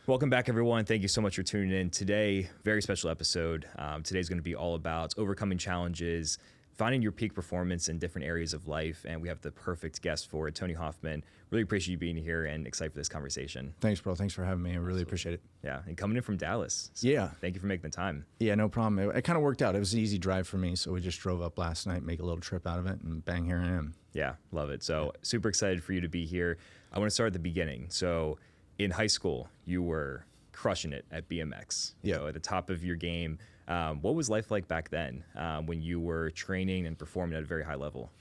Welcome back, everyone. Thank you so much for tuning in today. Very special episode. Today's going to be all about overcoming challenges, finding your peak performance in different areas of life, and we have the perfect guest for it, Tony Hoffman. Really appreciate you being here and excited for this conversation. Thanks, bro. Thanks for having me. I really appreciate it. Yeah, and coming in from Dallas. So Yeah. Thank you for making the time. Yeah, no problem. It kind of worked out. It was an easy drive for me, so we just drove up last night, make a little trip out of it, and bang, here I am. Yeah, love it. So super excited for you to be here. I want to start at the beginning. So in high school, you were crushing it at BMX, you know, at the top of your game. What was life like back then when you were training and performing at a very high level?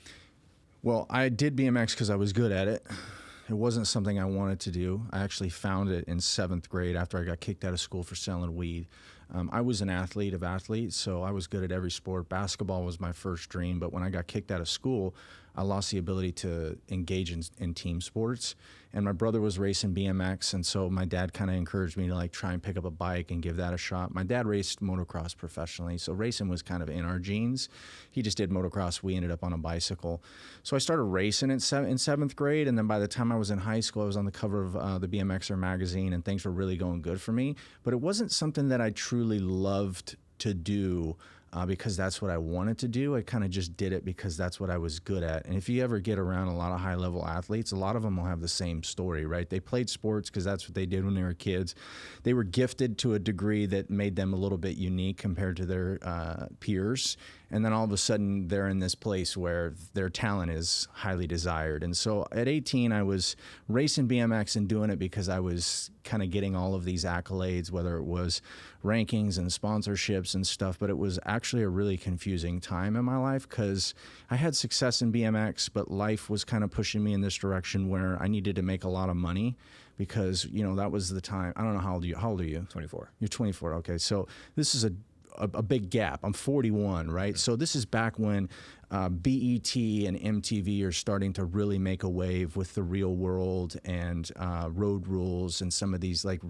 Well, I did BMX because I was good at it. It wasn't something I wanted to do. I actually found it in 7th grade after I got kicked out of school for selling weed. I was an athlete of athletes, so I was good at every sport. Basketball was my first dream, but when I got kicked out of school, I lost the ability to engage in team sports. And my brother was racing BMX, and so my dad kind of encouraged me to like try and pick up a bike and give that a shot. My dad raced motocross professionally, so racing was kind of in our genes. He just did motocross. We ended up on a bicycle. So I started racing in 7th grade, and then by the time I was in high school, I was on the cover of the BMXer magazine, and things were really going good for me. But it wasn't something that I truly loved to do because that's what I wanted to do. I kind of just did it because that's what I was good at. And if you ever get around a lot of high-level athletes, a lot of them will have the same story, right? They played sports because that's what they did when they were kids. They were gifted to a degree that made them a little bit unique compared to their peers. And then all of a sudden, they're in this place where their talent is highly desired. And so at 18, I was racing BMX and doing it because I was kind of getting all of these accolades, whether it was rankings and sponsorships and stuff. But it was actually a really confusing time in my life because I had success in BMX, but life was kind of pushing me in this direction where I needed to make a lot of money because, you know, that was the time. I don't know how old are you? 24. You're 24. Okay. So this is a big gap. I'm 41, right? So this is back when BET and MTV are starting to really make a wave with The Real World and Road Rules and some of these like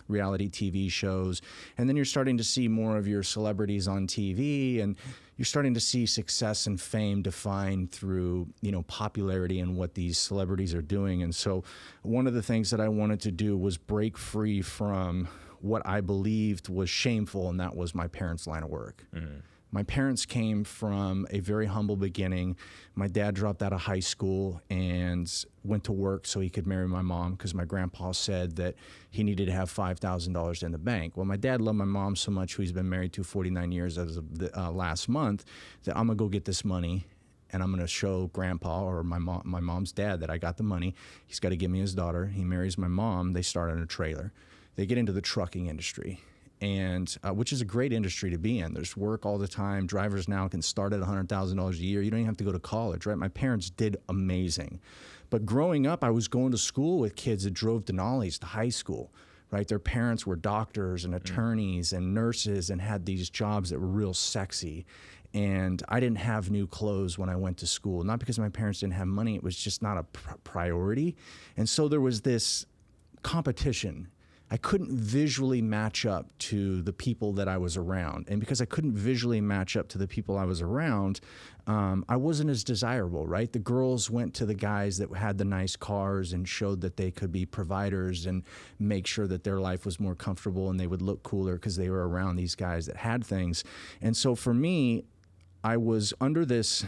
reality TV shows. And then you're starting to see more of your celebrities on TV, and you're starting to see success and fame defined through, you know, popularity and what these celebrities are doing. And so one of the things that I wanted to do was break free from what I believed was shameful, and that was my parents' line of work. Mm-hmm. My parents came from a very humble beginning. My dad dropped out of high school and went to work so he could marry my mom because my grandpa said that he needed to have $5,000 in the bank. Well, my dad loved my mom so much, who he's been married to 49 years as of last month, that I'm going to go get this money and I'm going to show grandpa or my mom's dad that I got the money. He's got to give me his daughter. He marries my mom. They start on a trailer. They get into the trucking industry, and which is a great industry to be in. There's work all the time. Drivers now can start at $100,000 a year. You don't even have to go to college, right? My parents did amazing. But growing up, I was going to school with kids that drove Denali's to high school, right? Their parents were doctors and attorneys and nurses and had these jobs that were real sexy. And I didn't have new clothes when I went to school, not because my parents didn't have money. It was just not a priority. And so there was this competition. I couldn't visually match up to the people that I was around. And because I couldn't visually match up to the people I was around, I wasn't as desirable, right? The girls went to the guys that had the nice cars and showed that they could be providers and make sure that their life was more comfortable and they would look cooler because they were around these guys that had things. And so for me, I was under this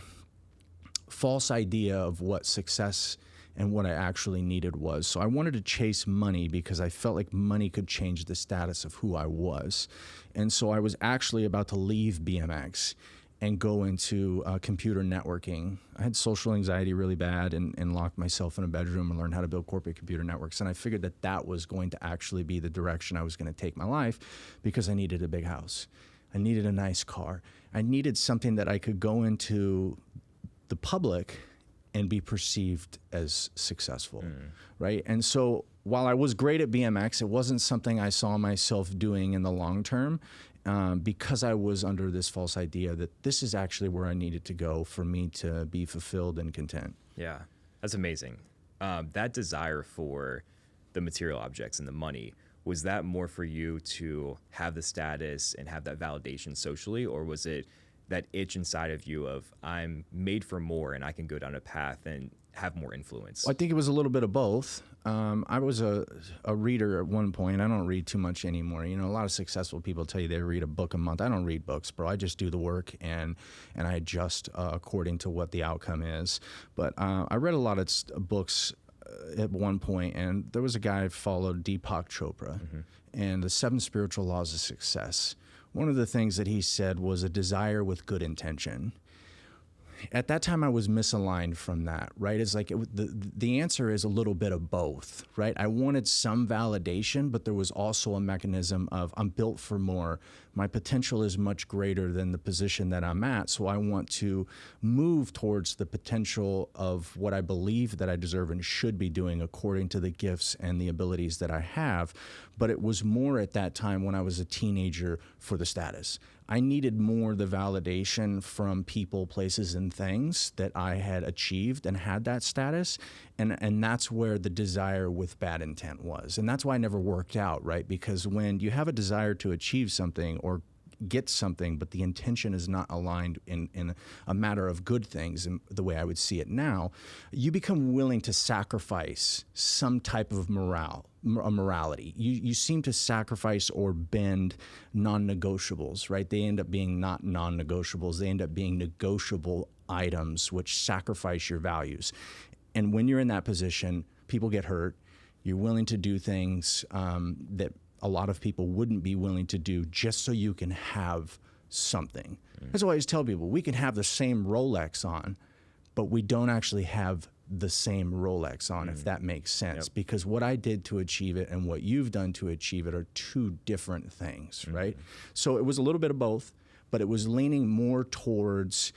false idea of what success and what I actually needed was. So I wanted to chase money because I felt like money could change the status of who I was. And so I was actually about to leave BMX and go into computer networking. I had social anxiety really bad and locked myself in a bedroom and learned how to build corporate computer networks. And I figured that that was going to actually be the direction I was going to take my life because I needed a big house. I needed a nice car. I needed something that I could go into the public and be perceived as successful, right? And so while I was great at BMX, it wasn't something I saw myself doing in the long term because I was under this false idea that this is actually where I needed to go for me to be fulfilled and content. Yeah, that's amazing. That desire for the material objects and the money, was that more for you to have the status and have that validation socially, or was it that itch inside of you of I'm made for more and I can go down a path and have more influence? I think it was a little bit of both. I was a reader at one point. I don't read too much anymore. You know, a lot of successful people tell you they read a book a month. I don't read books, bro. I just do the work and I adjust according to what the outcome is. But I read a lot of books at one point, and there was a guy I followed, Deepak Chopra, and the 7 Spiritual Laws of Success. One of the things that he said was a desire with good intention. At that time, I was misaligned from that, right? It's like the answer is a little bit of both, right? I wanted some validation, but there was also a mechanism of I'm built for more. My potential is much greater than the position that I'm at, so I want to move towards the potential of what I believe that I deserve and should be doing according to the gifts and the abilities that I have. But it was more at that time when I was a teenager for the status. I needed more the validation from people, places, and things that I had achieved and had that status. And that's where the desire with bad intent was. And that's why I never worked out, right? Because when you have a desire to achieve something or get something, but the intention is not aligned in a matter of good things, and the way I would see it now, you become willing to sacrifice some type of morality. You seem to sacrifice or bend non-negotiables, right? They end up being not non-negotiables. They end up being negotiable items which sacrifice your values. And when you're in that position, people get hurt. You're willing to do things that a lot of people wouldn't be willing to do just so you can have something. That's why I always tell people, we can have the same Rolex on, but we don't actually have the same Rolex on, if that makes sense. Yep. Because what I did to achieve it and what you've done to achieve it are two different things, right? So it was a little bit of both, but it was leaning more towards,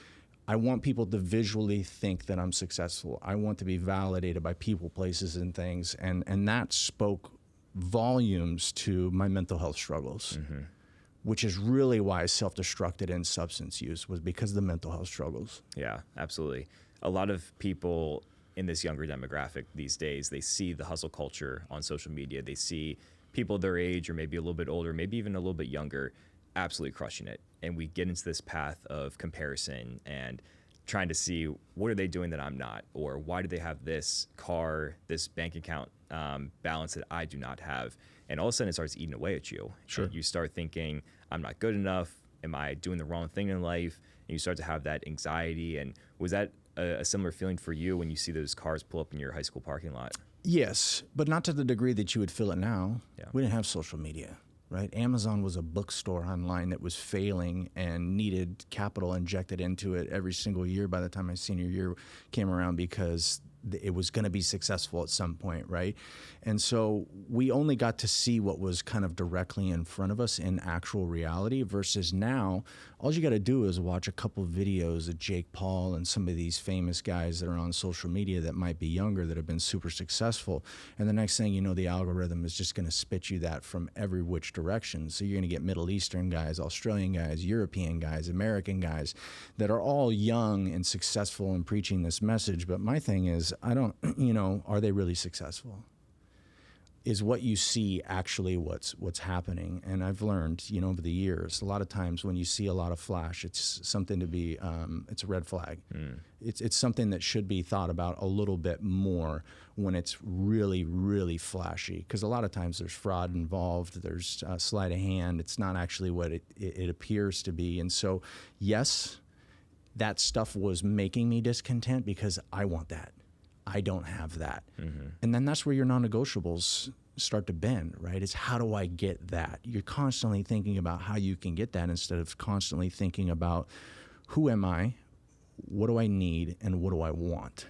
I want people to visually think that I'm successful. I want to be validated by people, places, and things. And that spoke volumes to my mental health struggles, which is really why I self-destructed in substance use, was because of the mental health struggles. Yeah, absolutely. A lot of people in this younger demographic these days, they see the hustle culture on social media. They see people their age or maybe a little bit older, maybe even a little bit younger, absolutely crushing it. And we get into this path of comparison and trying to see, what are they doing that I'm not? Or why do they have this car, this bank account balance that I do not have? And all of a sudden it starts eating away at you. Sure. And you start thinking, I'm not good enough. Am I doing the wrong thing in life? And you start to have that anxiety. And was that a similar feeling for you when you see those cars pull up in your high school parking lot? Yes, but not to the degree that you would feel it now. Yeah. We didn't have social media, right? Amazon was a bookstore online that was failing and needed capital injected into it every single year by the time my senior year came around, because it was going to be successful at some point, right? And so we only got to see what was kind of directly in front of us in actual reality, versus now, all you got to do is watch a couple of videos of Jake Paul and some of these famous guys that are on social media that might be younger, that have been super successful. And the next thing you know, the algorithm is just going to spit you that from every which direction. So you're going to get Middle Eastern guys, Australian guys, European guys, American guys that are all young and successful and preaching this message. But my thing is, I don't, are they really successful? Is what you see actually what's happening? And I've learned, over the years, a lot of times when you see a lot of flash, it's something to be, it's a red flag. It's something that should be thought about a little bit more when it's really, really flashy. Because a lot of times there's fraud involved, there's sleight of hand. It's not actually what it appears to be. And so, yes, that stuff was making me discontent because I want that. I don't have that. And then that's where your non-negotiables start to bend, right? It's, how do I get that? You're constantly thinking about how you can get that instead of constantly thinking about, who am I, what do I need, and what do I want?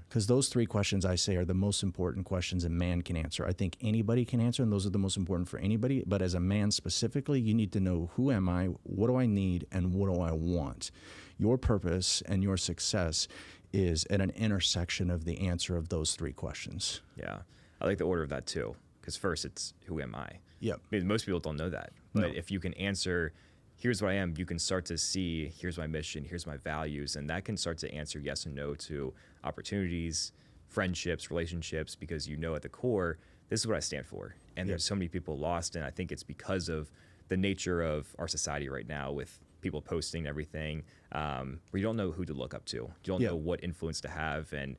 Because those three questions, I say, are the most important questions a man can answer. I think anybody can answer, and those are the most important for anybody. But as a man specifically, you need to know, who am I, what do I need, and what do I want? Your purpose and your success is at an intersection of the answer of those three questions. Yeah. I like the order of that too. Because first it's, who am I? Yep. I mean, most people don't know that. But if you can answer, here's what I am, you can start to see, here's my mission, here's my values. And that can start to answer yes and no to opportunities, friendships, relationships, because at the core, this is what I stand for. And there's so many people lost. And I think it's because of the nature of our society right now, with people posting everything, where you don't know who to look up to. You don't know what influence to have and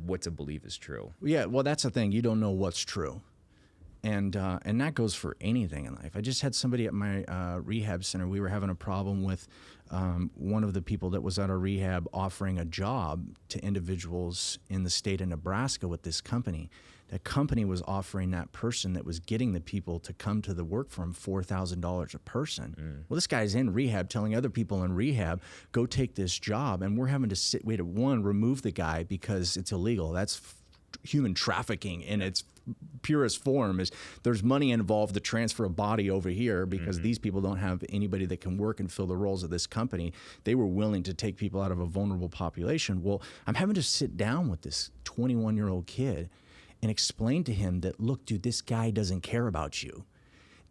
what to believe is true. Yeah, well, that's the thing. You don't know what's true. And that goes for anything in life. I just had somebody at my rehab center. We were having a problem with one of the people that was at our rehab offering a job to individuals in the state of Nebraska with this company. That company was offering that person that was getting the people to come to the work for him $4,000 a person. Well, this guy's in rehab telling other people in rehab, go take this job. And we're having to we had to, remove the guy because it's illegal. That's human trafficking in its purest form. Is there's money involved to transfer a body over here because these people don't have anybody that can work and fill the roles of this company. They were willing to take people out of a vulnerable population. Well, I'm having to sit down with this 21-year-old kid and explain to him that, look, dude, this guy doesn't care about you.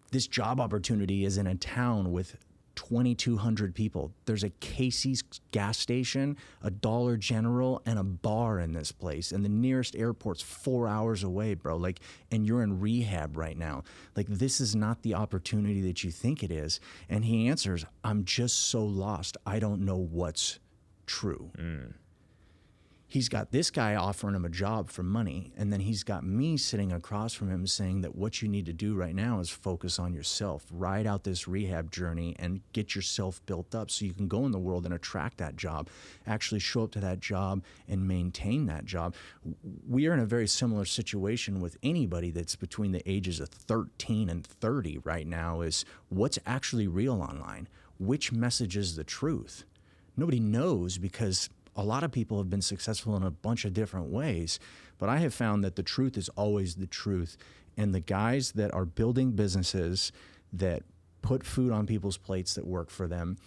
This job opportunity is in a town with 2,200 people. There's a Casey's gas station, a Dollar General, and a bar in this place. And the nearest airport's 4 hours away, bro. Like, and you're in rehab right now. Like, this is not the opportunity that you think it is. And he answers, I'm just so lost. I don't know what's true. He's got this guy offering him a job for money, and then he's got me sitting across from him saying that what you need to do right now is focus on yourself, ride out this rehab journey and get yourself built up so you can go in the world and attract that job, actually show up to that job and maintain that job. We are in a very similar situation with anybody that's between the ages of 13 and 30 right now. Is what's actually real online? Which message is the truth? Nobody knows because a lot of people have been successful in a bunch of different ways, but I have found that the truth is always the truth. And the guys that are building businesses that put food on people's plates that work for them,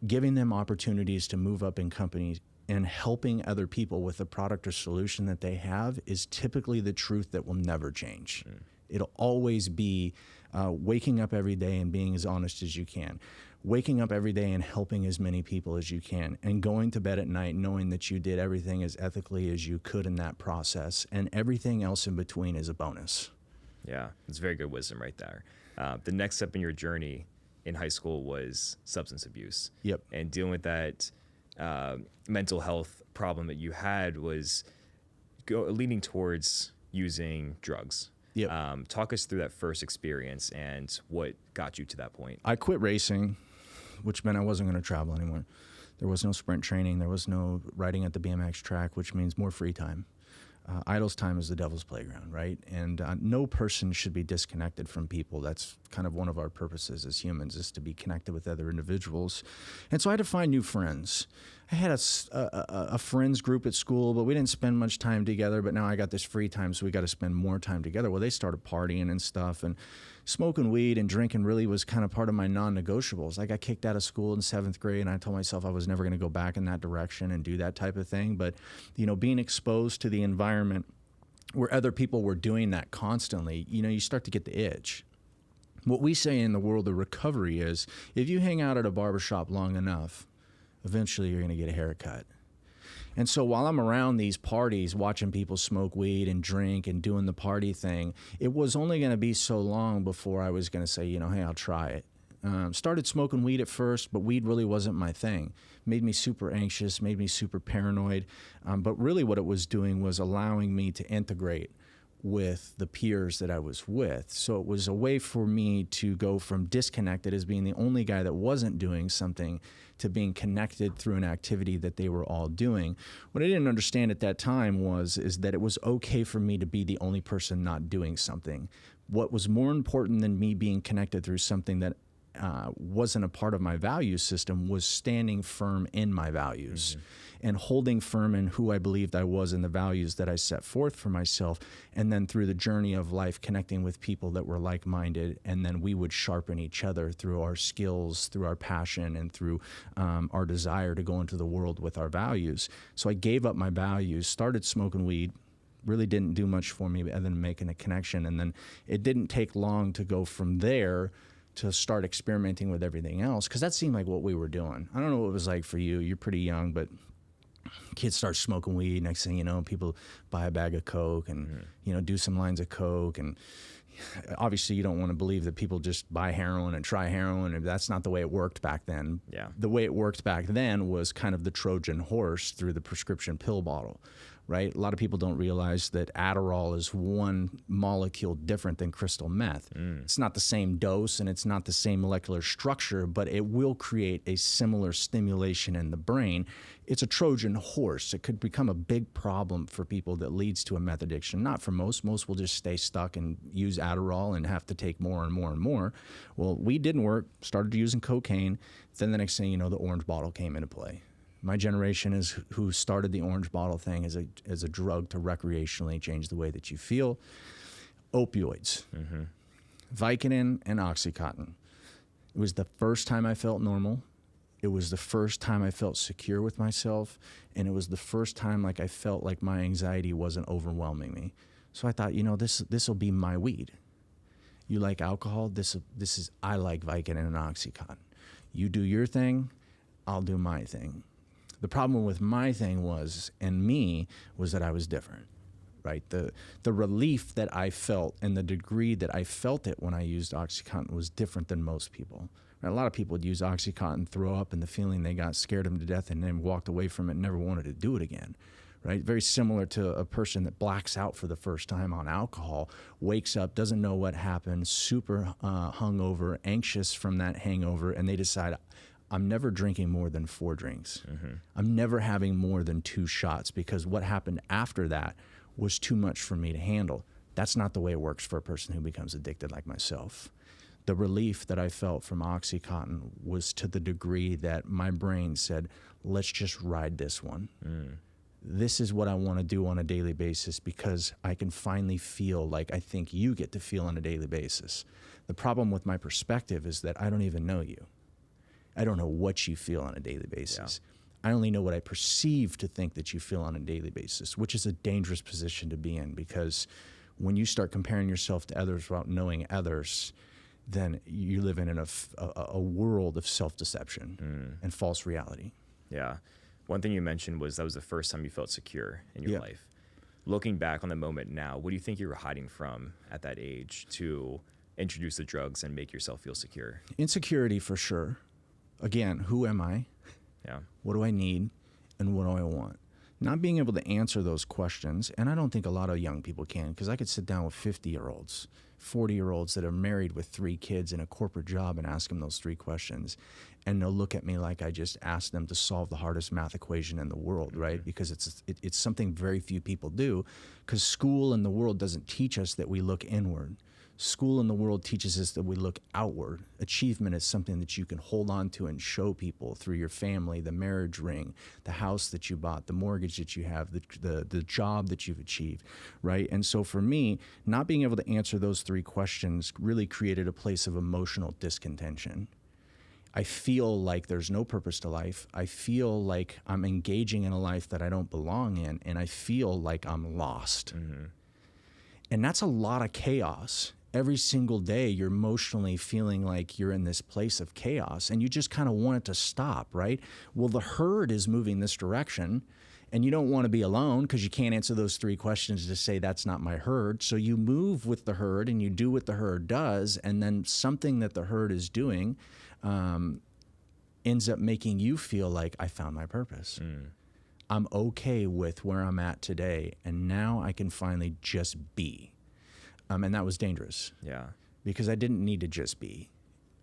giving them opportunities to move up in companies and helping other people with the product or solution that they have is typically the truth that will never change. It'll always be waking up every day and being as honest as you can. Waking up every day and helping as many people as you can, and going to bed at night knowing that you did everything as ethically as you could in that process, and everything else in between is a bonus. Yeah, it's very good wisdom right there. The next step in your journey in high school was substance abuse. Yep. And dealing with that mental health problem that you had was leaning towards using drugs. Yep. Talk us through that first experience and what got you to that point. I quit racing, which meant I wasn't going to travel anymore. There was no sprint training. There was no riding at the BMX track, which means more free time. Idle's time is the devil's playground, right? And no person should be disconnected from people. That's kind of one of our purposes as humans, is to be connected with other individuals. And so I had to find new friends. I had a friends group at school, but we didn't spend much time together. But now I got this free time, so we got to spend more time together. Well, they started partying and stuff, and smoking weed and drinking really was kind of part of my non-negotiables. I got kicked out of school in 7th grade, and I told myself I was never going to go back in that direction and do that type of thing. But, you know, being exposed to the environment where other people were doing that constantly, you know, you start to get the itch. What we say in the world of recovery is, if you hang out at a barbershop long enough, eventually you're going to get a haircut. And so while I'm around these parties, watching people smoke weed and drink and doing the party thing, it was only going to be so long before I was going to say, you know, hey, I'll try it. Started smoking weed at first, but weed really wasn't my thing. Made me super anxious, made me super paranoid. But really what it was doing was allowing me to integrate with the peers that I was with. So it was a way for me to go from disconnected as being the only guy that wasn't doing something to being connected through an activity that they were all doing. What I didn't understand at that time is that it was okay for me to be the only person not doing something. What was more important than me being connected through something that wasn't a part of my value system was standing firm in my values and holding firm in who I believed I was and the values that I set forth for myself. And then through the journey of life, connecting with people that were like-minded, and then we would sharpen each other through our skills, through our passion, and through our desire to go into the world with our values. So I gave up my values, started smoking weed, really didn't do much for me other than making a connection. And then it didn't take long to go from there to start experimenting with everything else, because that seemed like what we were doing. I don't know what it was like for you. You're pretty young, but kids start smoking weed. Next thing you know, people buy a bag of Coke and, you know, do some lines of Coke and, Obviously, you don't want to believe that people just buy heroin and try heroin, and that's not the way it worked back then. Yeah. The way it worked back then was kind of the Trojan horse through the prescription pill bottle, right? A lot of people don't realize that Adderall is one molecule different than crystal meth. It's not the same dose and it's not the same molecular structure, but it will create a similar stimulation in the brain. It's a Trojan horse. It could become a big problem for people that leads to a meth addiction. Not for most. Most will just stay stuck and use Adderall and have to take more and more and more. Well, weed didn't work, started using cocaine. Then the next thing you know, the orange bottle came into play. My generation is who started the orange bottle thing as a drug to recreationally change the way that you feel. Opioids, Vicodin and Oxycontin. It was the first time I felt normal. It was the first time I felt secure with myself, and it was the first time like I felt like my anxiety wasn't overwhelming me. So I thought, this will be my weed. You like alcohol? This is I like Vicodin and Oxycontin. You do your thing, I'll do my thing. The problem with my thing was that I was different, right? The relief that I felt and the degree that I felt it when I used Oxycontin was different than most people. Right? A lot of people would use Oxycontin, throw up, and the feeling they got scared them to death and then walked away from it and never wanted to do it again, right? Very similar to a person that blacks out for the first time on alcohol, wakes up, doesn't know what happened, super hungover, anxious from that hangover, and they decide, I'm never drinking more than 4 drinks. I'm never having more than 2 shots because what happened after that was too much for me to handle. That's not the way it works for a person who becomes addicted like myself. The relief that I felt from Oxycontin was to the degree that my brain said, let's just ride this one. This is what I want to do on a daily basis because I can finally feel like I think you get to feel on a daily basis. The problem with my perspective is that I don't even know you. I don't know what you feel on a daily basis. Yeah. I only know what I perceive to think that you feel on a daily basis, which is a dangerous position to be in because when you start comparing yourself to others without knowing others, then you live in a world of self-deception and false reality. Yeah. One thing you mentioned was that was the first time you felt secure in your life. Looking back on the moment now, what do you think you were hiding from at that age to introduce the drugs and make yourself feel secure? Insecurity for sure. Again, who am I? Yeah. What do I need? And what do I want? Not being able to answer those questions, and I don't think a lot of young people can, because I could sit down with 50-year-olds, 40-year-olds that are married with 3 kids in a corporate job and ask them those 3 questions, and they'll look at me like I just asked them to solve the hardest math equation in the world, right? Because it's something very few people do, because school and the world doesn't teach us that we look inward. School in the world teaches us that we look outward. Achievement is something that you can hold on to and show people through your family, the marriage ring, the house that you bought, the mortgage that you have, the job that you've achieved, right? And so for me, not being able to answer those 3 questions really created a place of emotional discontention. I feel like there's no purpose to life. I feel like I'm engaging in a life that I don't belong in, and I feel like I'm lost. And that's a lot of chaos. Every single day, you're emotionally feeling like you're in this place of chaos, and you just kind of want it to stop, right? Well, the herd is moving this direction, and you don't want to be alone because you can't answer those 3 questions to say that's not my herd. So you move with the herd, and you do what the herd does, and then something that the herd is doing ends up making you feel like I found my purpose. I'm okay with where I'm at today, and now I can finally just be. And that was dangerous. Yeah. Because I didn't need to just be.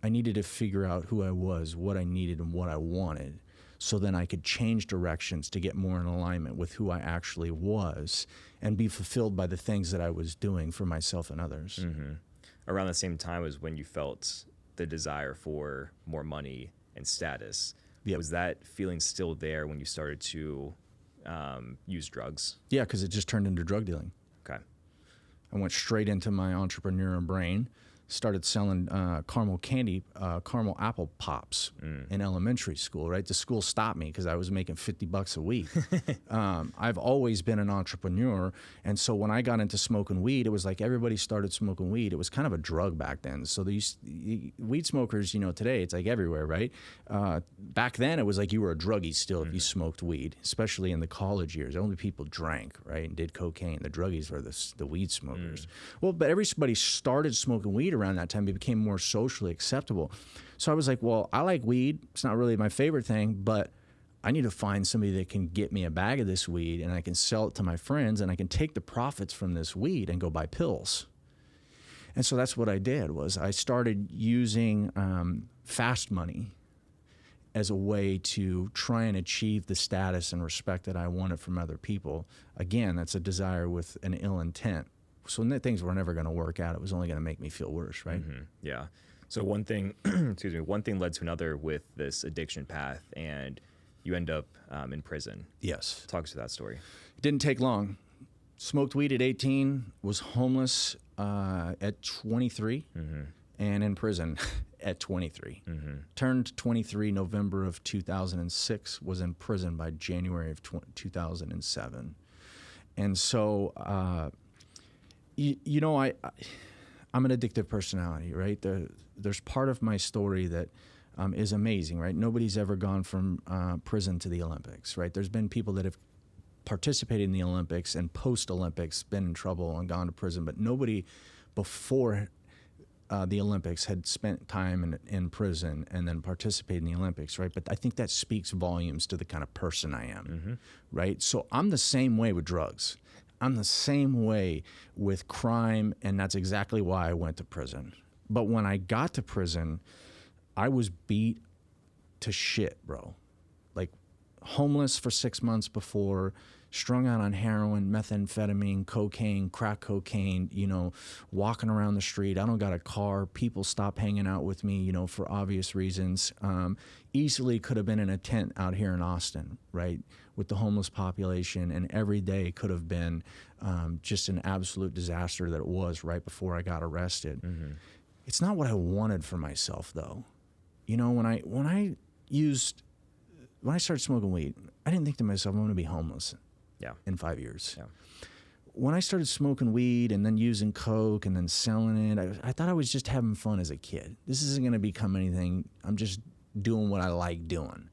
I needed to figure out who I was, what I needed, and what I wanted, so then I could change directions to get more in alignment with who I actually was and be fulfilled by the things that I was doing for myself and others. Around the same time was when you felt the desire for more money and status. Was that feeling still there when you started to use drugs? Yeah, because it just turned into drug dealing. Okay. I went straight into my entrepreneur brain, started selling caramel apple pops in elementary school, right? The school stopped me because I was making $50 a week. I've always been an entrepreneur. And so when I got into smoking weed, it was like everybody started smoking weed. It was kind of a drug back then. So these weed smokers, today it's like everywhere, right? Back then it was like you were a druggie still if you smoked weed, especially in the college years. Only people drank, right, and did cocaine. The druggies were the weed smokers. Well, but everybody started smoking weed around that time. It became more socially acceptable. So I was like, well, I like weed. It's not really my favorite thing, but I need to find somebody that can get me a bag of this weed and I can sell it to my friends and I can take the profits from this weed and go buy pills. And so that's what I did was I started using fast money as a way to try and achieve the status and respect that I wanted from other people. Again, that's a desire with an ill intent. So things were never going to work out. It was only going to make me feel worse, right? Yeah. So one thing, one thing led to another with this addiction path, and you end up in prison. Yes. Talk us through that story. It didn't take long. Smoked weed at 18, was homeless at 23, and in prison at 23. Turned 23 November of 2006, was in prison by January of 2007. And so, I'm an addictive personality, right? There's part of my story that is amazing, right? Nobody's ever gone from prison to the Olympics, right? There's been people that have participated in the Olympics and post-Olympics been in trouble and gone to prison, but nobody before the Olympics had spent time in prison and then participated in the Olympics, right? But I think that speaks volumes to the kind of person I am, right? So I'm the same way with drugs. I'm the same way with crime, and that's exactly why I went to prison. But when I got to prison, I was beat to shit, bro. Like homeless for 6 months before, strung out on heroin, methamphetamine, cocaine, crack cocaine, walking around the street. I don't got a car. People stopped hanging out with me, for obvious reasons. Easily could have been in a tent out here in Austin, right, with the homeless population, and every day could have been just an absolute disaster that it was right before I got arrested. It's not what I wanted for myself, though. When I started smoking weed, I didn't think to myself, I'm going to be homeless in 5 years. When I started smoking weed and then using coke and then selling it, I thought I was just having fun as a kid. This isn't going to become anything. I'm just doing what I like doing.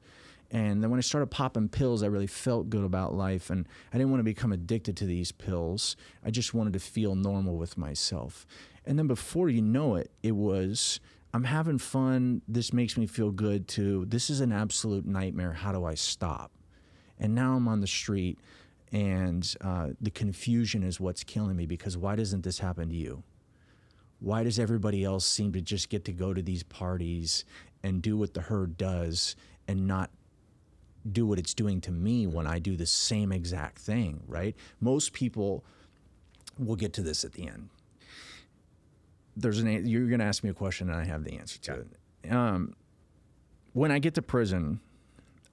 And then when I started popping pills, I really felt good about life, and I didn't want to become addicted to these pills. I just wanted to feel normal with myself. And then before you know it, it was, I'm having fun, this makes me feel good too, this is an absolute nightmare, how do I stop? And now I'm on the street, and the confusion is what's killing me, because why doesn't this happen to you? Why does everybody else seem to just get to go to these parties and do what the herd does and not do what it's doing to me when I do the same exact thing, right? Most people, we'll get to this at the end. You're going to ask me a question and I have the answer to it. When I get to prison,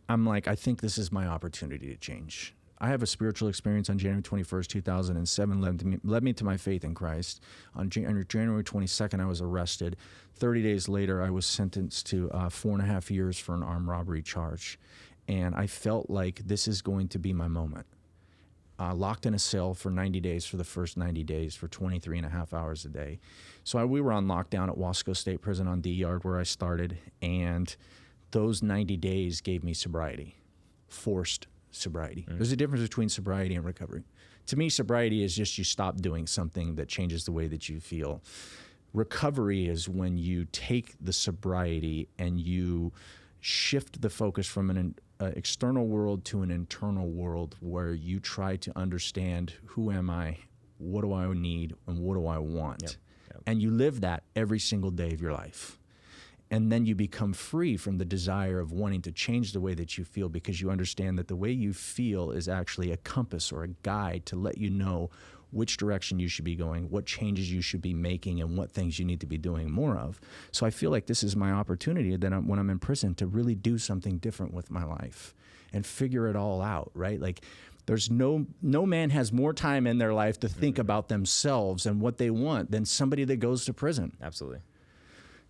I'm like, I think this is my opportunity to change. I have a spiritual experience on January 21st, 2007, led me to my faith in Christ. On January 22nd, I was arrested. 30 days later, I was sentenced to 4.5 years for an armed robbery charge. And I felt like this is going to be my moment. Locked in a cell for 90 days for the first 90 days for 23 and a half hours a day. So we were on lockdown at Wasco State Prison on D Yard where I started, and those 90 days gave me sobriety, forced sobriety. There's a difference between sobriety and recovery. To me, sobriety is just you stop doing something that changes the way that you feel. Recovery is when you take the sobriety and you shift the focus from an external world to an internal world where you try to understand, who am I, what do I need, and what do I want? And you live that every single day of your life. And then you become free from the desire of wanting to change the way that you feel, because you understand that the way you feel is actually a compass or a guide to let you know which direction you should be going, what changes you should be making, and what things you need to be doing more of. So I feel like this is my opportunity then when I'm in prison to really do something different with my life and figure it all out, right? Like There's no man has more time in their life to think about themselves and what they want than somebody that goes to prison. Absolutely.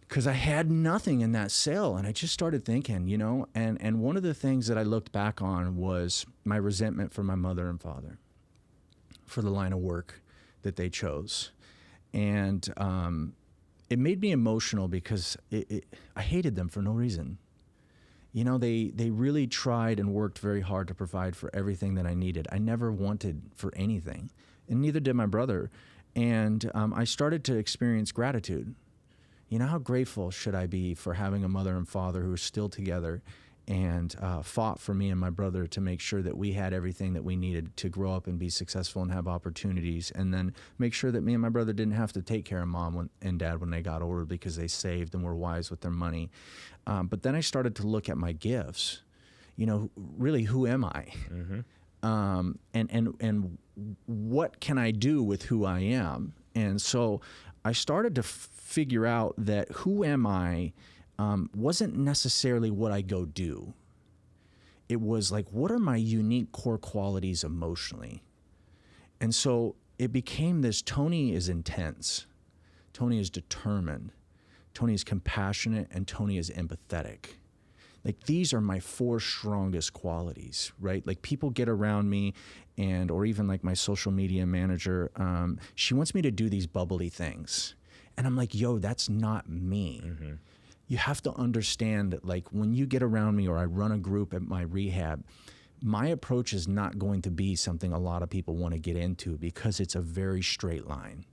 Because I had nothing in that cell, and I just started thinking, you know, and one of the things that I looked back on was my resentment for my mother and father, for the line of work that they chose. And it made me emotional because I hated them for no reason. You know, they really tried and worked very hard to provide for everything that I needed. I never wanted for anything, and neither did my brother. And I started to experience gratitude. You know, how grateful should I be for having a mother and father who are still together and fought for me and my brother to make sure that we had everything that we needed to grow up and be successful and have opportunities, and then make sure that me and my brother didn't have to take care of mom and dad when they got older because they saved and were wise with their money. But then I started to look at my gifts. You know, really, who am I? And what can I do with who I am? And so I started to figure out that who am I wasn't necessarily what I go do. It was like, what are my unique core qualities emotionally? And so it became this: Tony is intense, Tony is determined, Tony is compassionate, and Tony is empathetic. Like, these are my 4 strongest qualities, right? Like, people get around me, or even like my social media manager, she wants me to do these bubbly things. And I'm like, yo, that's not me. You have to understand that, like, when you get around me or I run a group at my rehab, my approach is not going to be something a lot of people want to get into, because it's a very straight line.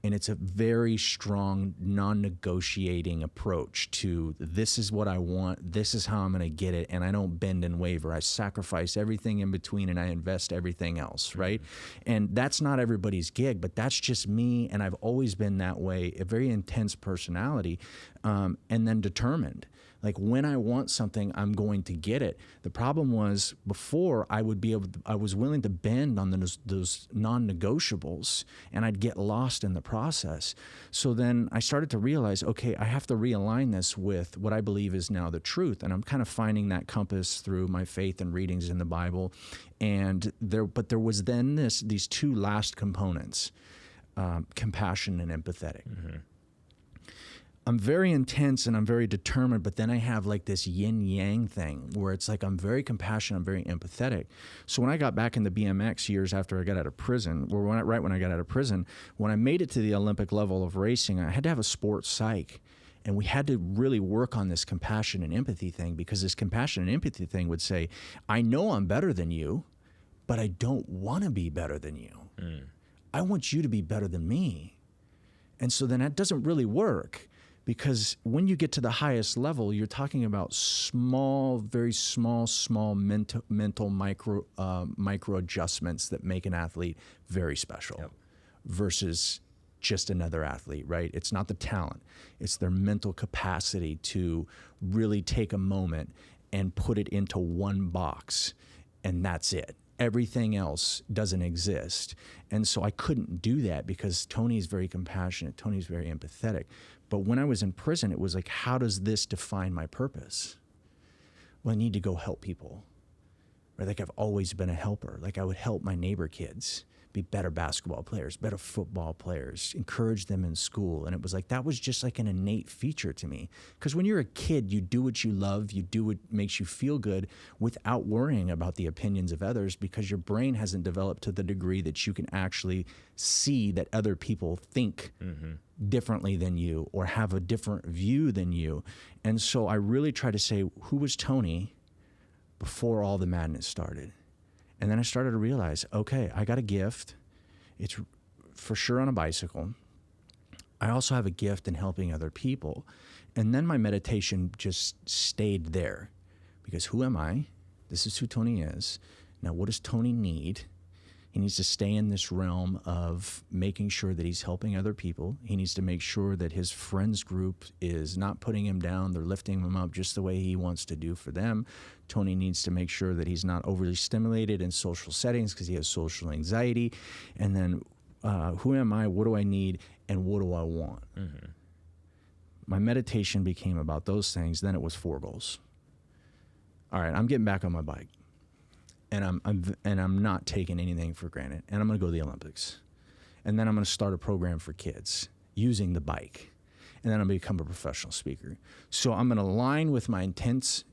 And it's a very strong, non-negotiating approach to, this is what I want, this is how I'm going to get it, and I don't bend and waver. I sacrifice everything in between and I invest everything else, right? And that's not everybody's gig, but that's just me, and I've always been that way, a very intense personality, and then determined. Like, when I want something, I'm going to get it. The problem was, before, I was willing to bend on those non-negotiables, and I'd get lost in the process. So then I started to realize, okay, I have to realign this with what I believe is now the truth. And I'm kind of finding that compass through my faith and readings in the Bible. But there was then these 2 last components, compassion and empathetic. I'm very intense and I'm very determined, but then I have like this yin-yang thing where it's like I'm very compassionate, I'm very empathetic. So when I got back into BMX years after I got out of prison, or right when I got out of prison, when I made it to the Olympic level of racing, I had to have a sports psych. And we had to really work on this compassion and empathy thing, because this compassion and empathy thing would say, I know I'm better than you, but I don't want to be better than you. I want you to be better than me. And so then that doesn't really work. Because when you get to the highest level, you're talking about very small mental micro adjustments that make an athlete very special, versus just another athlete, right? It's not the talent. It's their mental capacity to really take a moment and put it into one box, and that's it. Everything else doesn't exist. And so I couldn't do that, because Tony's very compassionate, Tony's very empathetic. But when I was in prison, it was like, how does this define my purpose? Well, I need to go help people. Or like, I've always been a helper. Like, I would help my neighbor kids be better basketball players, better football players, encourage them in school. And it was like, that was just like an innate feature to me. Because when you're a kid, you do what you love, you do what makes you feel good without worrying about the opinions of others, because your brain hasn't developed to the degree that you can actually see that other people think differently than you or have a different view than you. And so I really try to say, who was Tony before all the madness started? And then I started to realize, okay, I got a gift. It's for sure on a bicycle. I also have a gift in helping other people. And then my meditation just stayed there, because who am I? This is who Tony is. Now, what does Tony need? He needs to stay in this realm of making sure that he's helping other people. He needs to make sure that his friends group is not putting him down. They're lifting him up just the way he wants to do for them. Tony needs to make sure that he's not overly stimulated in social settings, because he has social anxiety. And then who am I? What do I need? And what do I want? My meditation became about those things. Then it was 4 goals. All right, I'm getting back on my bike. and I'm not taking anything for granted, and I'm going to go to the Olympics, and then I'm going to start a program for kids using the bike, and then I'm going to become a professional speaker. So I'm going to align with my intense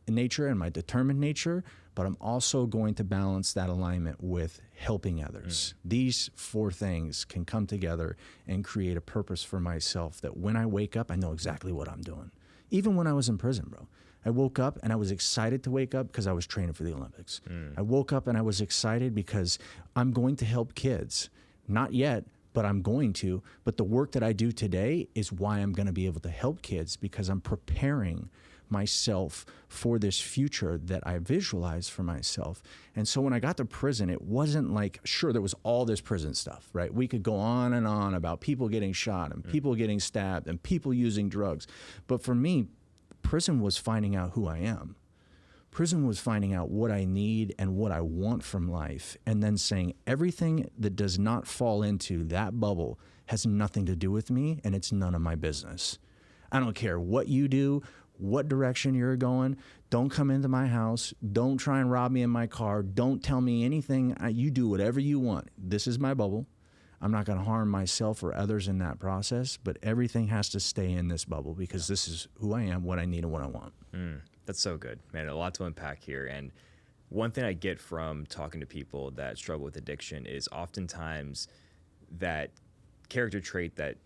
nature and my determined nature, but I'm also going to balance that alignment with helping others. These four things can come together and create a purpose for myself that when I wake up, I know exactly what I'm doing. Even when I was in prison, bro, I woke up and I was excited to wake up because I was training for the Olympics. I woke up and I was excited because I'm going to help kids. Not yet, but I'm going to. But the work that I do today is why I'm going to be able to help kids, because I'm preparing myself for this future that I visualize for myself. And so when I got to prison, it wasn't like, sure, there was all this prison stuff, right? We could go on and on about people getting shot and people getting stabbed and people using drugs. But for me, prison was finding out who I am. Prison was finding out what I need and what I want from life, and then saying everything that does not fall into that bubble has nothing to do with me, and it's none of my business. I don't care what you do, what direction you're going. Don't come into my house. Don't try and rob me in my car. Don't tell me anything. You do whatever you want. This is my bubble. I'm not going to harm myself or others in that process, but everything has to stay in this bubble because this is who I am, what I need, and what I want. That's so good, man. A lot to unpack here. And one thing I get from talking to people that struggle with addiction is oftentimes that character trait that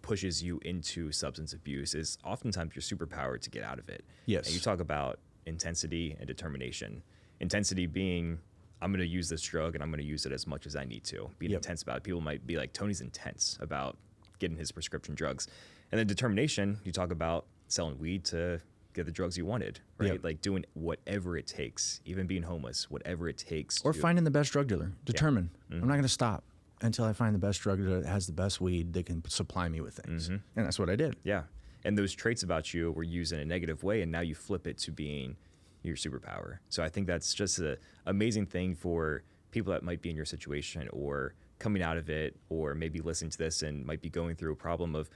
pushes you into substance abuse is oftentimes your superpower to get out of it. Yes. And you talk about intensity and determination. Intensity being, I'm going to use this drug and I'm going to use it as much as I need to. Being intense about it. People might be like, Tony's intense about getting his prescription drugs. And then determination, you talk about selling weed to get the drugs you wanted, right? Yep. Like doing whatever it takes, even being homeless, whatever it takes. Or finding the best drug dealer. Determined. I'm not going to stop until I find the best drug dealer that has the best weed that can supply me with things. And that's what I did. Yeah. And those traits about you were used in a negative way, and now you flip it to being your superpower. So I think that's just an amazing thing for people that might be in your situation or coming out of it, or maybe listening to this and might be going through a problem of,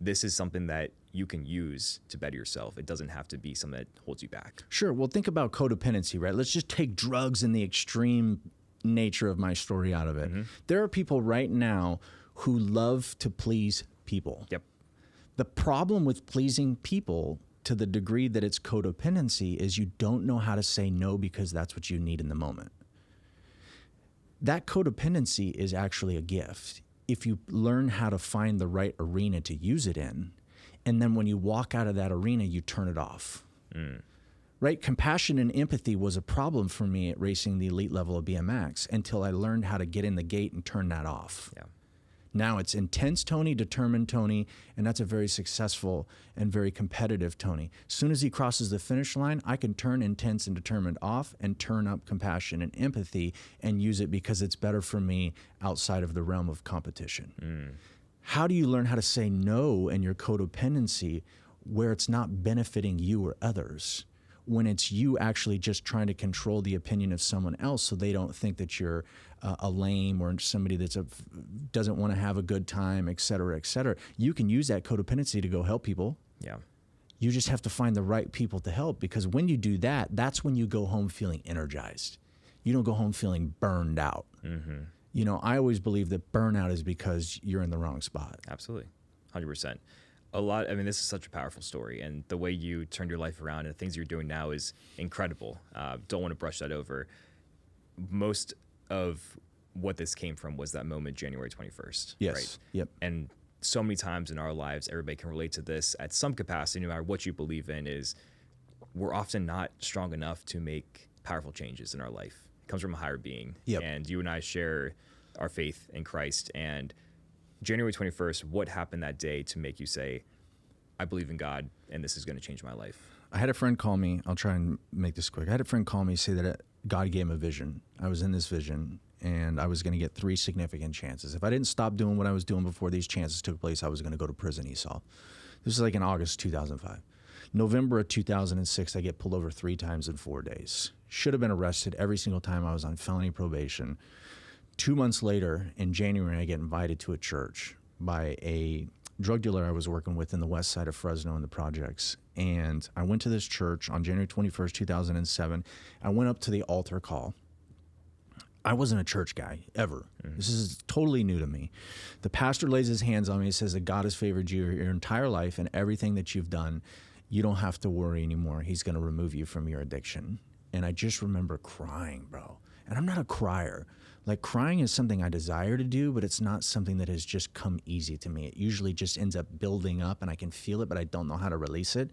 this is something that you can use to better yourself. It doesn't have to be something that holds you back. Sure. Well, think about codependency, right? Let's just take drugs and the extreme nature of my story out of it. There are people right now who love to please people. Yep. The problem with pleasing people to the degree that it's codependency is you don't know how to say no because that's what you need in the moment. That codependency is actually a gift if you learn how to find the right arena to use it in. And then when you walk out of that arena, you turn it off. Right? Compassion and empathy was a problem for me at racing the elite level of BMX until I learned how to get in the gate and turn that off. Yeah. Now it's intense Tony, determined Tony, and that's a very successful and very competitive Tony. As soon as he crosses the finish line, I can turn intense and determined off and turn up compassion and empathy and use it because it's better for me outside of the realm of competition. How do you learn how to say no in your codependency where it's not benefiting you or others? When it's you actually just trying to control the opinion of someone else so they don't think that you're a lame or somebody that's doesn't want to have a good time, et cetera, et cetera. You can use that codependency to go help people. Yeah. You just have to find the right people to help, because when you do that, that's when you go home feeling energized. You don't go home feeling burned out. You know, I always believe that burnout is because you're in the wrong spot. Absolutely. 100%. This is such a powerful story, and the way you turned your life around and the things you're doing now is incredible. Don't want to brush that over. Most of what this came from was that moment, January 21st. Yes. Right? Yep. And so many times in our lives, everybody can relate to this at some capacity, no matter what you believe in, is we're often not strong enough to make powerful changes in our life. It comes from a higher being. Yep. And you and I share our faith in Christ, and January 21st, what happened that day to make you say, I believe in God and this is going to change my life? I had a friend call me. I'll try and make this quick. I had a friend call me, say that God gave him a vision. I was in this vision and I was going to get 3 significant chances. If I didn't stop doing what I was doing before these chances took place, I was going to go to prison, Esau. This is like in August 2005. November of 2006, I get pulled over 3 times in 4 days. Should have been arrested every single time I was on felony probation. 2 months later, in January, I get invited to a church by a drug dealer I was working with in the west side of Fresno in the projects. And I went to this church on January 21st, 2007. I went up to the altar call. I wasn't a church guy, ever. This is totally new to me. The pastor lays his hands on me and says that God has favored you your entire life, and everything that you've done, you don't have to worry anymore. He's going to remove you from your addiction. And I just remember crying, bro. And I'm not a crier. Like, crying is something I desire to do, but it's not something that has just come easy to me. It usually just ends up building up, and I can feel it, but I don't know how to release it.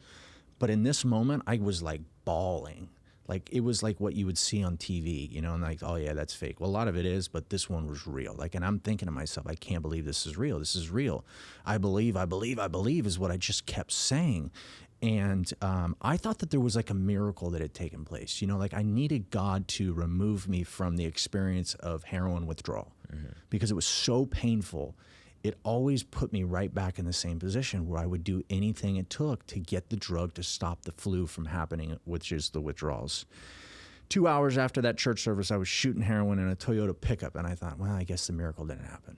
But in this moment, I was like bawling. Like, it was like what you would see on TV, you know, and like, oh yeah, that's fake. Well, a lot of it is, but this one was real. Like, and I'm thinking to myself, I can't believe this is real. This is real. I believe is what I just kept saying. And I thought that there was like a miracle that had taken place. You know, like, I needed God to remove me from the experience of heroin withdrawal because it was so painful. It always put me right back in the same position where I would do anything it took to get the drug to stop the flu from happening, which is the withdrawals. 2 hours after that church service, I was shooting heroin in a Toyota pickup, and I thought, well, I guess the miracle didn't happen.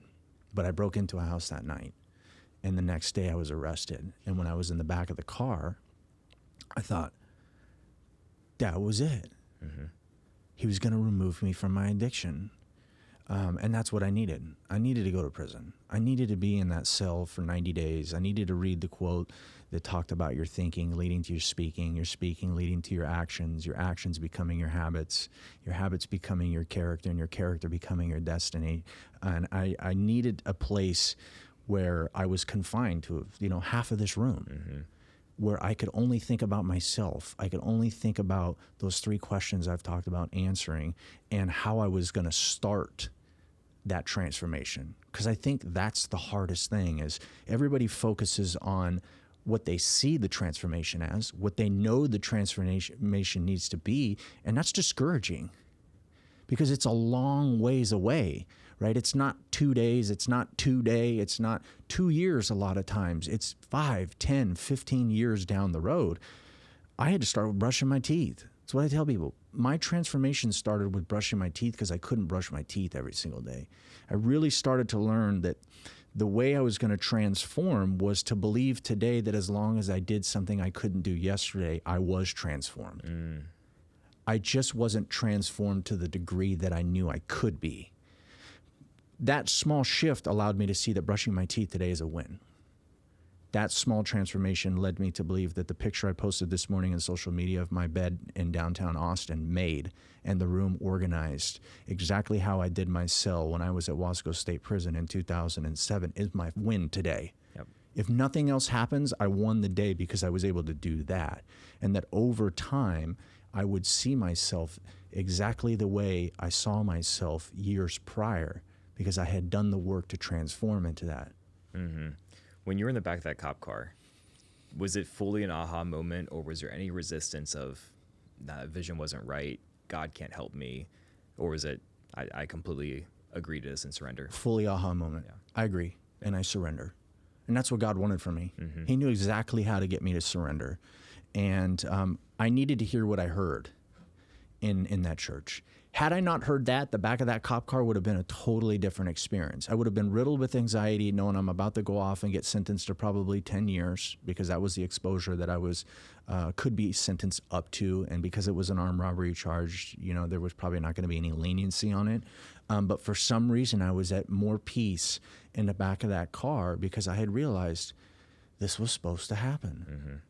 But I broke into a house that night, and the next day I was arrested. And when I was in the back of the car, I thought, that was it. He was going to remove me from my addiction. And that's what I needed. I needed to go to prison. I needed to be in that cell for 90 days. I needed to read the quote that talked about your thinking leading to your speaking leading to your actions becoming your habits becoming your character, and your character becoming your destiny. And I needed a place where I was confined to, you know, half of this room, where I could only think about myself. I could only think about those 3 questions I've talked about answering and how I was going to start that transformation. Because I think that's the hardest thing, is everybody focuses on what they see the transformation as, what they know the transformation needs to be, and that's discouraging because it's a long ways away, right? It's not 2 days, it's not 2 days, it's not 2 years a lot of times. It's 5, 10, 15 years down the road. I had to start with brushing my teeth. That's what I tell people. My transformation started with brushing my teeth because I couldn't brush my teeth every single day. I really started to learn that the way I was going to transform was to believe today that as long as I did something I couldn't do yesterday, I was transformed. I just wasn't transformed to the degree that I knew I could be. That small shift allowed me to see that brushing my teeth today is a win. That small transformation led me to believe that the picture I posted this morning on social media of my bed in downtown Austin made and the room organized exactly how I did my cell when I was at Wasco State Prison in 2007 is my win today. Yep. If nothing else happens, I won the day because I was able to do that. And that over time, I would see myself exactly the way I saw myself years prior because I had done the work to transform into that. When you were in the back of that cop car, was it fully an aha moment, or was there any resistance of, that vision wasn't right, God can't help me, or was it, I completely agree to this and surrender? Fully aha moment. Yeah. I agree, and I surrender. And that's what God wanted from me. He knew exactly how to get me to surrender. And I needed to hear what I heard in that church. Had I not heard that, the back of that cop car would have been a totally different experience. I would have been riddled with anxiety, knowing I'm about to go off and get sentenced to probably 10 years because that was the exposure that I was could be sentenced up to. And because it was an armed robbery charge, you know, there was probably not going to be any leniency on it. But for some reason, I was at more peace in the back of that car because I had realized this was supposed to happen.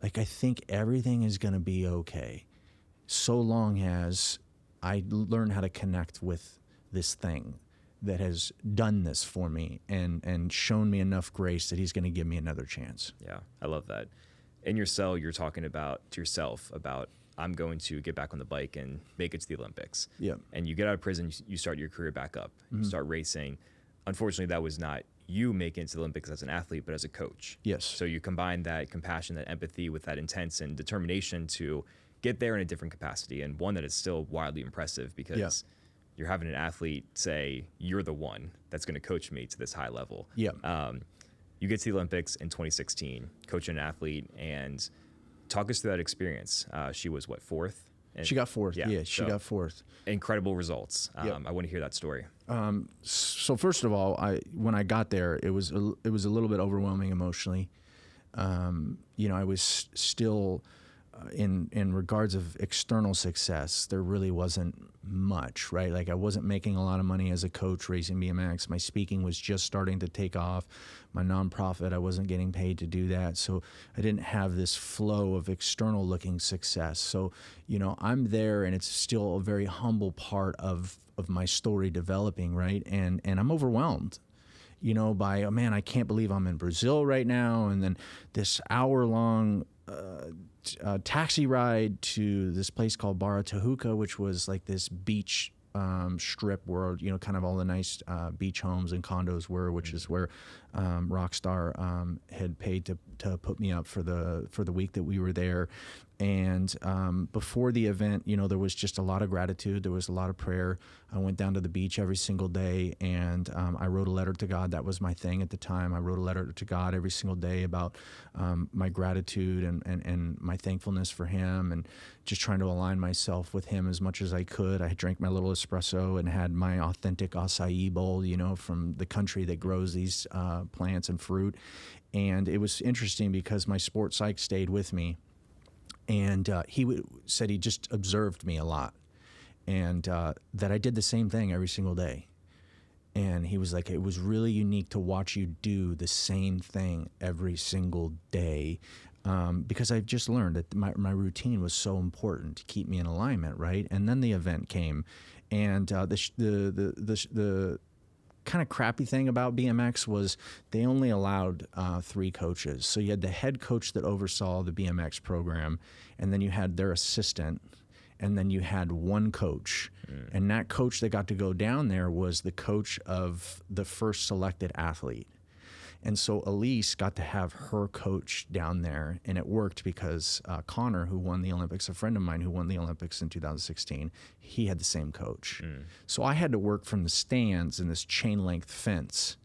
Like, I think everything is going to be okay so long as I learn how to connect with this thing that has done this for me and shown me enough grace that he's going to give me another chance. Yeah, I love that. In your cell, you're talking about to yourself about, I'm going to get back on the bike and make it to the Olympics. Yeah. And you get out of prison, you start your career back up. You start racing. Unfortunately, that was not you making it to the Olympics as an athlete, but as a coach. Yes. So you combine that compassion, that empathy with that intense and determination to get there in a different capacity, and one that is still wildly impressive because you're having an athlete say, you're the one that's going to coach me to this high level. Yeah. You get to the Olympics in 2016, coaching an athlete, and talk us through that experience. She was, what, fourth? She got fourth. Yeah, she got fourth. Incredible results. Yep. I want to hear that story. So first of all, when I got there, it was a little bit overwhelming emotionally. I was still in regards of external success, there really wasn't much, right? Like I wasn't making a lot of money as a coach racing BMX. My speaking was just starting to take off. My nonprofit, I wasn't getting paid to do that. So I didn't have this flow of external looking success. So, I'm there and it's still a very humble part of my story developing, right? And I'm overwhelmed. By, oh man, I can't believe I'm in Brazil right now. And then this hour-long taxi ride to this place called Barra Tijuca, which was like this beach strip where, kind of all the nice beach homes and condos were, which is where Rockstar had paid to put me up for the week that we were there. And before the event, there was just a lot of gratitude. There was a lot of prayer. I went down to the beach every single day, and I wrote a letter to God. That was my thing at the time. I wrote a letter to God every single day about my gratitude and my thankfulness for Him, and just trying to align myself with Him as much as I could. I drank my little espresso and had my authentic acai bowl, from the country that grows these plants and fruit. And it was interesting because my sports psych stayed with me. And he said he just observed me a lot, and that I did the same thing every single day. And he was like, it was really unique to watch you do the same thing every single day, because I've just learned that my routine was so important to keep me in alignment, right? And then the event came, and the kind of crappy thing about BMX was they only allowed 3 coaches. So you had the head coach that oversaw the BMX program, and then you had their assistant, and then you had one coach. And that coach that got to go down there was the coach of the first selected athlete. And so Elise got to have her coach down there, and it worked because Connor, who won the Olympics, a friend of mine who won the Olympics in 2016, he had the same coach. So I had to work from the stands in this chain length fence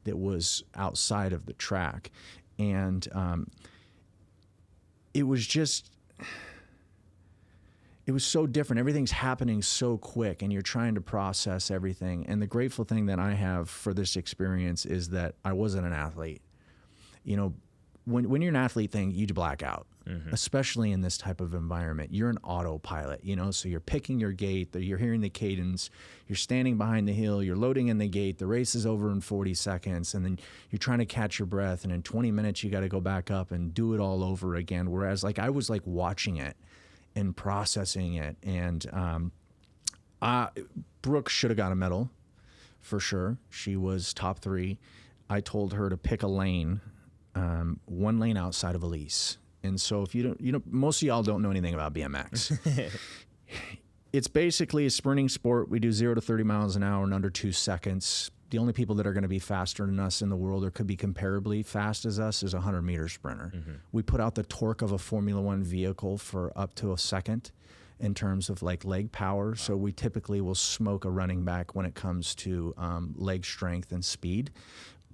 that was outside of the track. And it was so different. Everything's happening so quick, and you're trying to process everything. And the grateful thing that I have for this experience is that I wasn't an athlete. When you're an athlete thing, you black out, especially in this type of environment. You're an autopilot, so you're picking your gait, you're hearing the cadence, you're standing behind the hill, you're loading in the gate, the race is over in 40 seconds, and then you're trying to catch your breath, and in 20 minutes you got to go back up and do it all over again. Whereas I was watching it and processing it. And Brooke should have got a medal for sure. She was top 3. I told her to pick a lane, one lane outside of Elise. And so if you don't, most of y'all don't know anything about BMX. It's basically a sprinting sport. We do 0 to 30 miles an hour in under 2 seconds. The only people that are going to be faster than us in the world or could be comparably fast as us is a 100-meter sprinter. We put out the torque of a Formula One vehicle for up to a second in terms of leg power. So we typically will smoke a running back when it comes to leg strength and speed.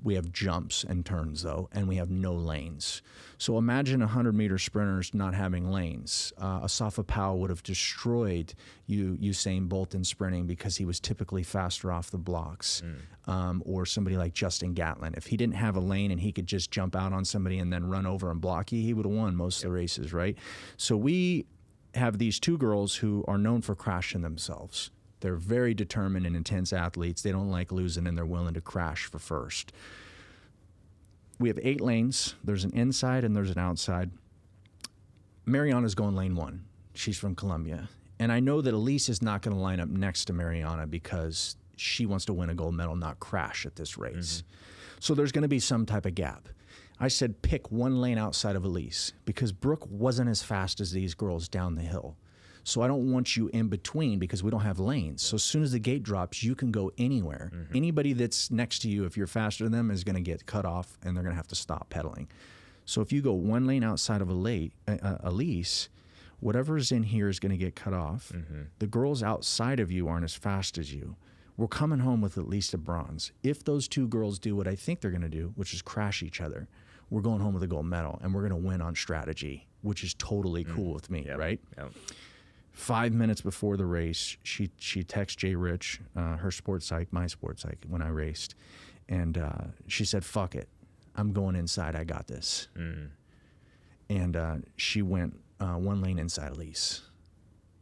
We have jumps and turns, though, and we have no lanes. So imagine a 100-meter sprinters not having lanes. Asafa Powell would have destroyed Usain Bolt in sprinting because he was typically faster off the blocks. Or somebody like Justin Gatlin. If he didn't have a lane and he could just jump out on somebody and then run over and block you, he would have won most of the races, right? So we have these 2 girls who are known for crashing themselves. They're very determined and intense athletes. They don't like losing, and they're willing to crash for first. We have 8 lanes. There's an inside and there's an outside. Mariana's going lane 1. She's from Colombia. And I know that Elise is not going to line up next to Mariana because she wants to win a gold medal, not crash at this race. So there's going to be some type of gap. I said pick one lane outside of Elise because Brooke wasn't as fast as these girls down the hill. So I don't want you in between because we don't have lanes. So as soon as the gate drops, you can go anywhere. Anybody that's next to you, if you're faster than them, is going to get cut off and they're going to have to stop pedaling. So if you go one lane outside of Elise, whatever's in here is going to get cut off. The girls outside of you aren't as fast as you. We're coming home with at least a bronze. If those 2 girls do what I think they're going to do, which is crash each other, we're going home with a gold medal, and we're going to win on strategy, which is totally cool with me, right? 5 minutes before the race, she texted Jay Rich, her sports psych, my sports psych, when I raced. And she said, fuck it. I'm going inside. I got this. And she went 1 lane inside Elise.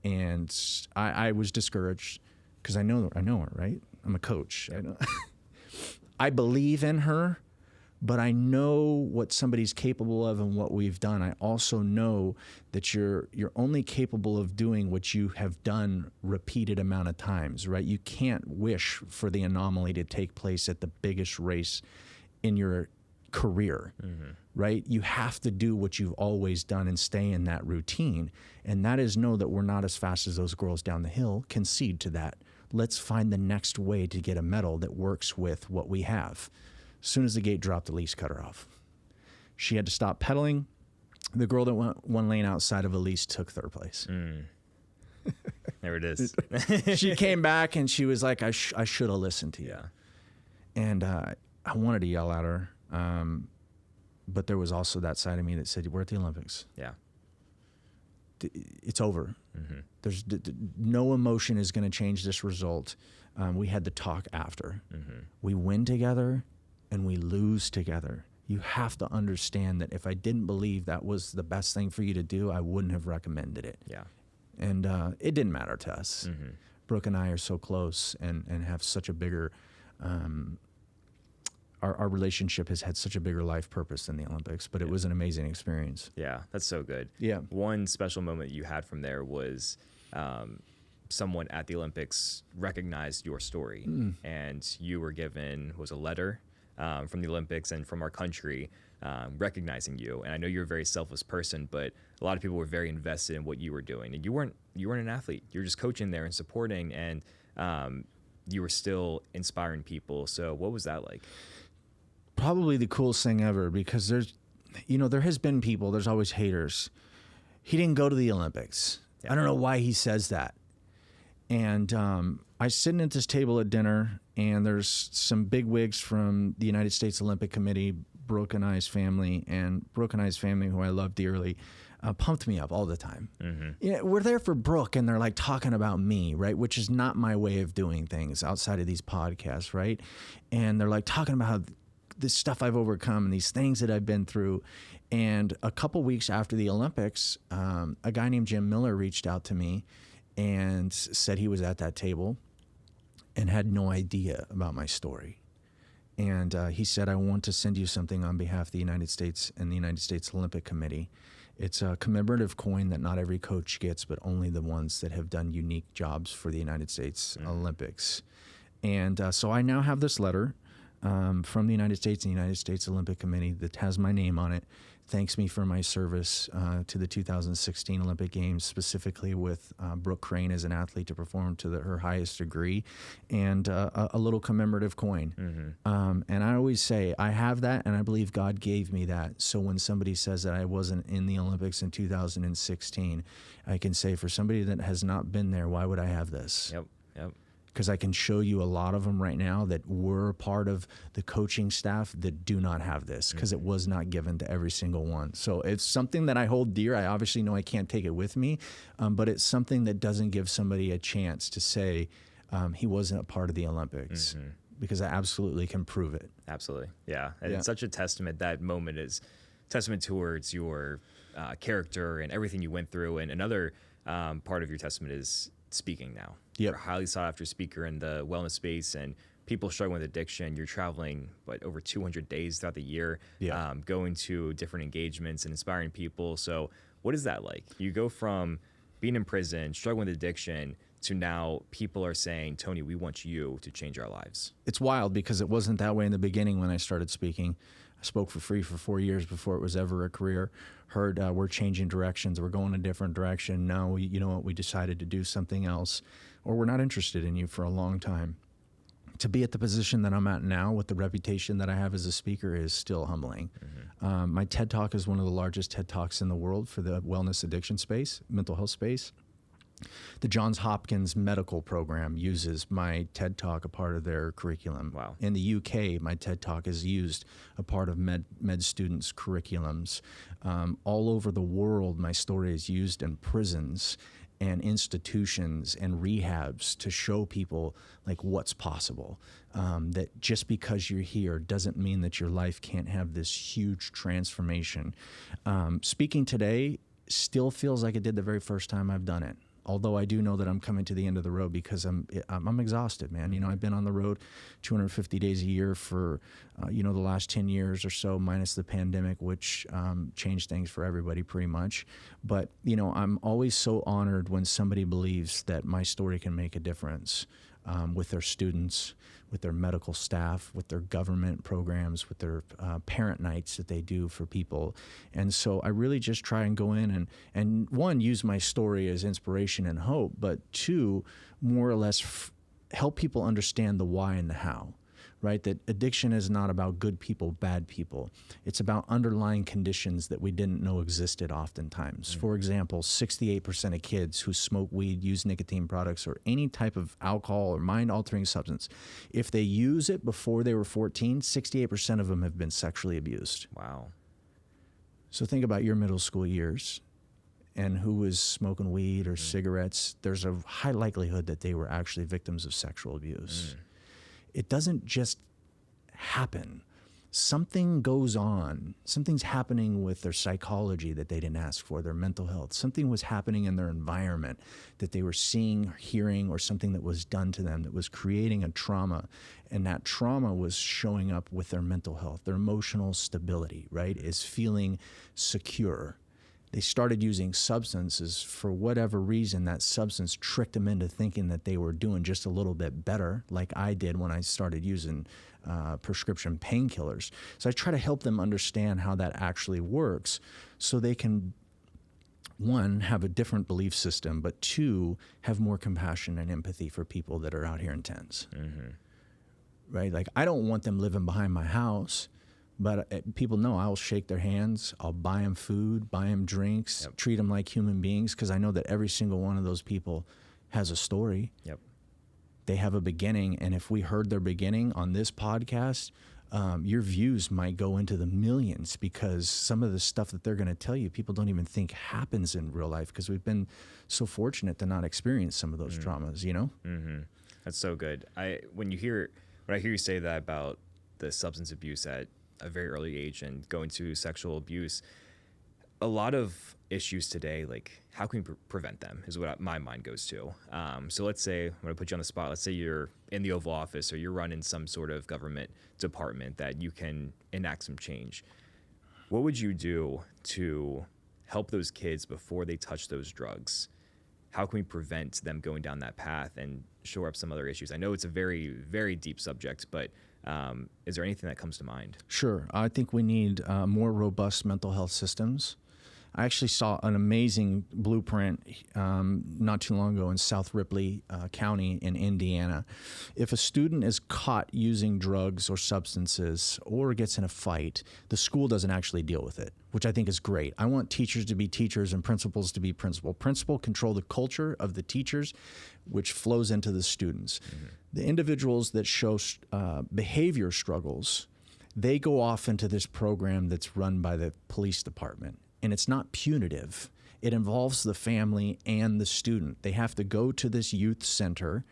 And I was discouraged because I know her, right? I'm a coach. I believe in her, but I know what somebody's capable of and what we've done. I also know that you're only capable of doing what you have done repeated amount of times, right? You can't wish for the anomaly to take place at the biggest race in your career, right? You have to do what you've always done and stay in that routine. And that is know that we're not as fast as those girls down the hill. Concede to that. Let's find the next way to get a medal that works with what we have. As soon as the gate dropped, Elise cut her off. She had to stop pedaling. The girl that went 1 lane outside of Elise took 3rd place. There it is. She came back and she was like, I should have listened to you. Yeah. And I wanted to yell at her. But there was also that side of me that said, we're at the Olympics. Yeah. It's over. There's no emotion is going to change this result. We had the talk after. We win together and we lose together. You have to understand that if I didn't believe that was the best thing for you to do, I wouldn't have recommended it. Yeah. And it didn't matter to us. Brooke and I are so close and have such a bigger, our relationship has had such a bigger life purpose than the Olympics, but it was an amazing experience. Yeah, that's so good. Yeah. One special moment you had from there was someone at the Olympics recognized your story, and you were given a letter from the Olympics and from our country recognizing you. And I know you're a very selfless person, but a lot of people were very invested in what you were doing. And you weren't an athlete. You were just coaching there and supporting, and you were still inspiring people. So what was that like? Probably the coolest thing ever, because there has been people, there's always haters. He didn't go to the Olympics. Yeah. I don't know why he says that. And I was sitting at this table at dinner, and there's some big wigs from the United States Olympic Committee, Brooke and I's family, who I love dearly, pumped me up all the time. Yeah, we're there for Brooke, and they're like talking about me, right? Which is not my way of doing things outside of these podcasts, right? And they're like talking about how this stuff I've overcome and these things that I've been through. And a couple weeks after the Olympics, a guy named Jim Miller reached out to me and said he was at that table and had no idea about my story. And he said, I want to send you something on behalf of the United States and the United States Olympic Committee. It's a commemorative coin that not every coach gets, but only the ones that have done unique jobs for the United States Olympics. And so I now have this letter from the United States and the United States Olympic Committee that has my name on it. Thanks me for my service to the 2016 Olympic Games, specifically with Brooke Crane as an athlete to perform to her highest degree, and a little commemorative coin. And I always say, I have that, and I believe God gave me that. So when somebody says that I wasn't in the Olympics in 2016, I can say, for somebody that has not been there, why would I have this? Yep. Because I can show you a lot of them right now that were part of the coaching staff that do not have this, because it was not given to every single one. So it's something that I hold dear. I obviously know I can't take it with me, but it's something that doesn't give somebody a chance to say he wasn't a part of the Olympics, because I absolutely can prove it. Absolutely. Yeah. And it's such a testament. That moment is testament towards your character and everything you went through. And another part of your testament is speaking now. You're a highly sought after speaker in the wellness space, and people struggling with addiction. You're traveling over 200 days throughout the year, going to different engagements and inspiring people. So what is that like? You go from being in prison, struggling with addiction, to now people are saying, Tony, we want you to change our lives. It's wild, because it wasn't that way in the beginning when I started speaking. I spoke for free for 4 years before it was ever a career. Heard we're changing directions, we're going a different direction. No, you know what, we decided to do something else, or we're not interested in you for a long time. To be at the position that I'm at now with the reputation that I have as a speaker is still humbling. My TED Talk is one of the largest TED Talks in the world for the wellness addiction space, mental health space. The Johns Hopkins medical program uses my TED Talk, a part of their curriculum. Wow. In the UK, my TED Talk is used a part of med students' curriculums. All over the world, my story is used in prisons. and institutions and rehabs to show people like what's possible. That just because you're here doesn't mean that your life can't have this huge transformation. Speaking today still feels like it did the very first time I've done it. Although I do know that I'm coming to the end of the road because I'm exhausted, man. You know, I've been on the road 250 days a year for, the last 10 years or so, minus the pandemic, which changed things for everybody pretty much. But, I'm always so honored when somebody believes that my story can make a difference with their students, with their medical staff, with their government programs, with their parent nights that they do for people. And so I really just try and go in and one, use my story as inspiration and hope, but two, more or less help people understand the why and the how. Right? That addiction is not about good people, bad people. It's about underlying conditions that we didn't know existed oftentimes. For example, 68% of kids who smoke weed, use nicotine products, or any type of alcohol or mind-altering substance, if they use it before they were 14, 68% of them have been sexually abused. Wow. So think about your middle school years and who was smoking weed or cigarettes. There's a high likelihood that they were actually victims of sexual abuse. It doesn't just happen. Something goes on. Something's happening with their psychology that they didn't ask for, their mental health. Something was happening in their environment that they were seeing, or hearing, or something that was done to them that was creating a trauma. And that trauma was showing up with their mental health, their emotional stability, right, is feeling secure. They started using substances for whatever reason. That substance tricked them into thinking that they were doing just a little bit better, like I did when I started using prescription painkillers. So I try to help them understand how that actually works so they can, one, have a different belief system, but two, have more compassion and empathy for people that are out here in tents. Right? Like, I don't want them living behind my house. But people know I'll shake their hands, I'll buy them food, buy them drinks, treat them like human beings, because I know that every single one of those people has a story. They have a beginning, and if we heard their beginning on this podcast, your views might go into the millions, because some of the stuff that they're going to tell you, people don't even think happens in real life, because we've been so fortunate to not experience some of those traumas, That's so good. When I hear you say that about the substance abuse at a very early age and going to sexual abuse, a lot of issues today, like how can we prevent them is what my mind goes to. So let's say, I'm going to put you on the spot. Let's say you're in the Oval Office or you're running some sort of government department that you can enact some change. What would you do to help those kids before they touch those drugs? How can we prevent them going down that path and shore up some other issues? I know it's a very, very deep subject, but is there anything that comes to mind? Sure. I think we need more robust mental health systems. I actually saw an amazing blueprint not too long ago in South Ripley County in Indiana. If a student is caught using drugs or substances or gets in a fight, the school doesn't actually deal with it, which I think is great. I want teachers to be teachers and principals to be principal. Principal control the culture of the teachers, which flows into the students. The individuals that show behavior struggles, they go off into this program that's run by the police department. And it's not punitive. It involves the family and the student. They have to go to this youth center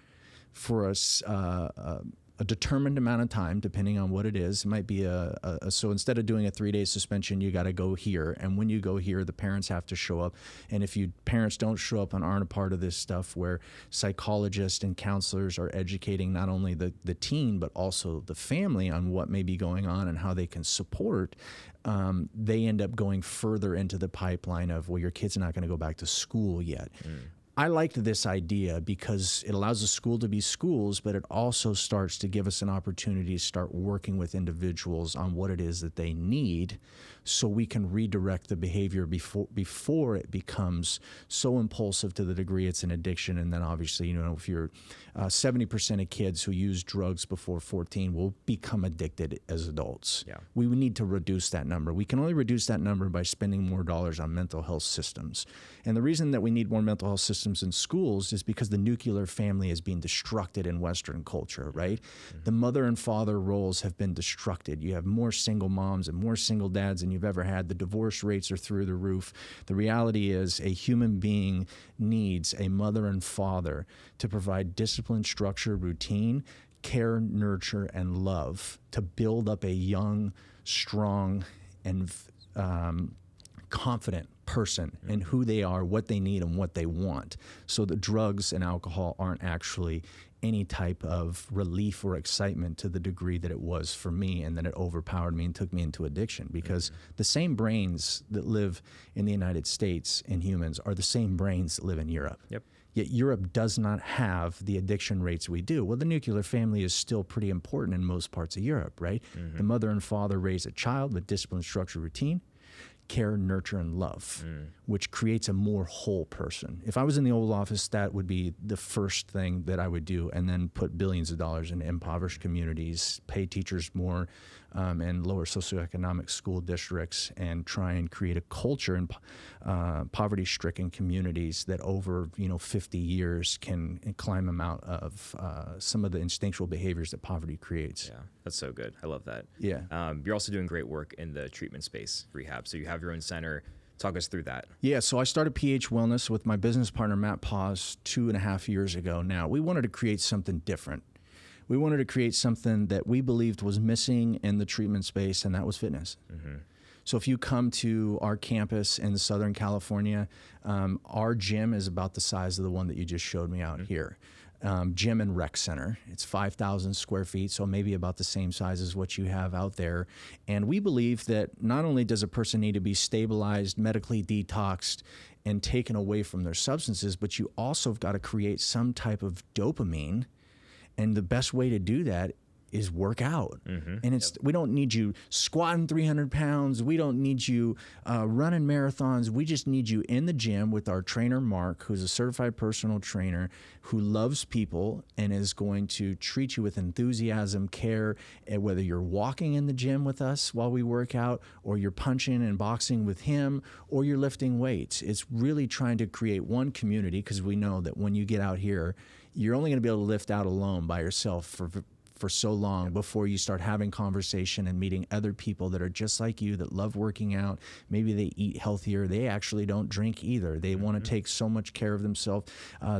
for a determined amount of time, depending on what it is. It might be so instead of doing a 3-day suspension, you got to go here. And when you go here, the parents have to show up. And if parents don't show up and aren't a part of this stuff, where psychologists and counselors are educating not only the teen, but also the family on what may be going on and how they can support, they end up going further into the pipeline of, well, your kid's not going to go back to school yet. I liked this idea because it allows the school to be schools, but it also starts to give us an opportunity to start working with individuals on what it is that they need, so we can redirect the behavior before it becomes so impulsive to the degree it's an addiction. And then obviously, if you're 70% of kids who use drugs before 14 will become addicted as adults. We need to reduce that number. We can only reduce that number by spending more dollars on mental health systems. And the reason that we need more mental health systems in schools is because the nuclear family is being destructed in Western culture, right? The mother and father roles have been destructed. You have more single moms and more single dads than you've you've ever had. The divorce rates are through the roof. The reality is a human being needs a mother and father to provide discipline, structure, routine, care, nurture, and love to build up a young, strong, and confident person in who they are, what they need, and what they want. So that drugs and alcohol aren't actually any type of relief or excitement to the degree that it was for me, and that it overpowered me and took me into addiction. Because the same brains that live in the United States in humans are the same brains that live in Europe. Yep. Yet Europe does not have the addiction rates we do. Well, the nuclear family is still pretty important in most parts of Europe, right? The mother and father raise a child with discipline, structure, routine, care, nurture, and love, which creates a more whole person. If I was in the Oval Office, that would be the first thing that I would do, and then put billions of dollars in impoverished communities, pay teachers more in lower socioeconomic school districts, and try and create a culture in poverty-stricken communities that over 50 years can climb them out of some of the instinctual behaviors that poverty creates. Yeah, that's so good. I love that. Yeah. You're also doing great work in the treatment space, rehab. So you have your own center. Talk us through that. Yeah, so I started PH Wellness with my business partner, Matt Paz, 2.5 years ago now. We wanted to create something different. We wanted to create something that we believed was missing in the treatment space, and that was fitness. So if you come to our campus in Southern California, our gym is about the size of the one that you just showed me out here. Gym and rec center. It's 5,000 square feet, so maybe about the same size as what you have out there. And we believe that not only does a person need to be stabilized, medically detoxed, and taken away from their substances, but you also have got to create some type of dopamine. And the best way to do that is work out. And it's we don't need you squatting 300 pounds. We don't need you running marathons. We just need you in the gym with our trainer, Mark, who's a certified personal trainer who loves people and is going to treat you with enthusiasm, care, and whether you're walking in the gym with us while we work out, or you're punching and boxing with him, or you're lifting weights. It's really trying to create one community, because we know that when you get out here, you're only going to be able to lift out alone by yourself for so long before you start having conversation and meeting other people that are just like you, that love working out. Maybe they eat healthier. They actually don't drink either. They want to take so much care of themselves.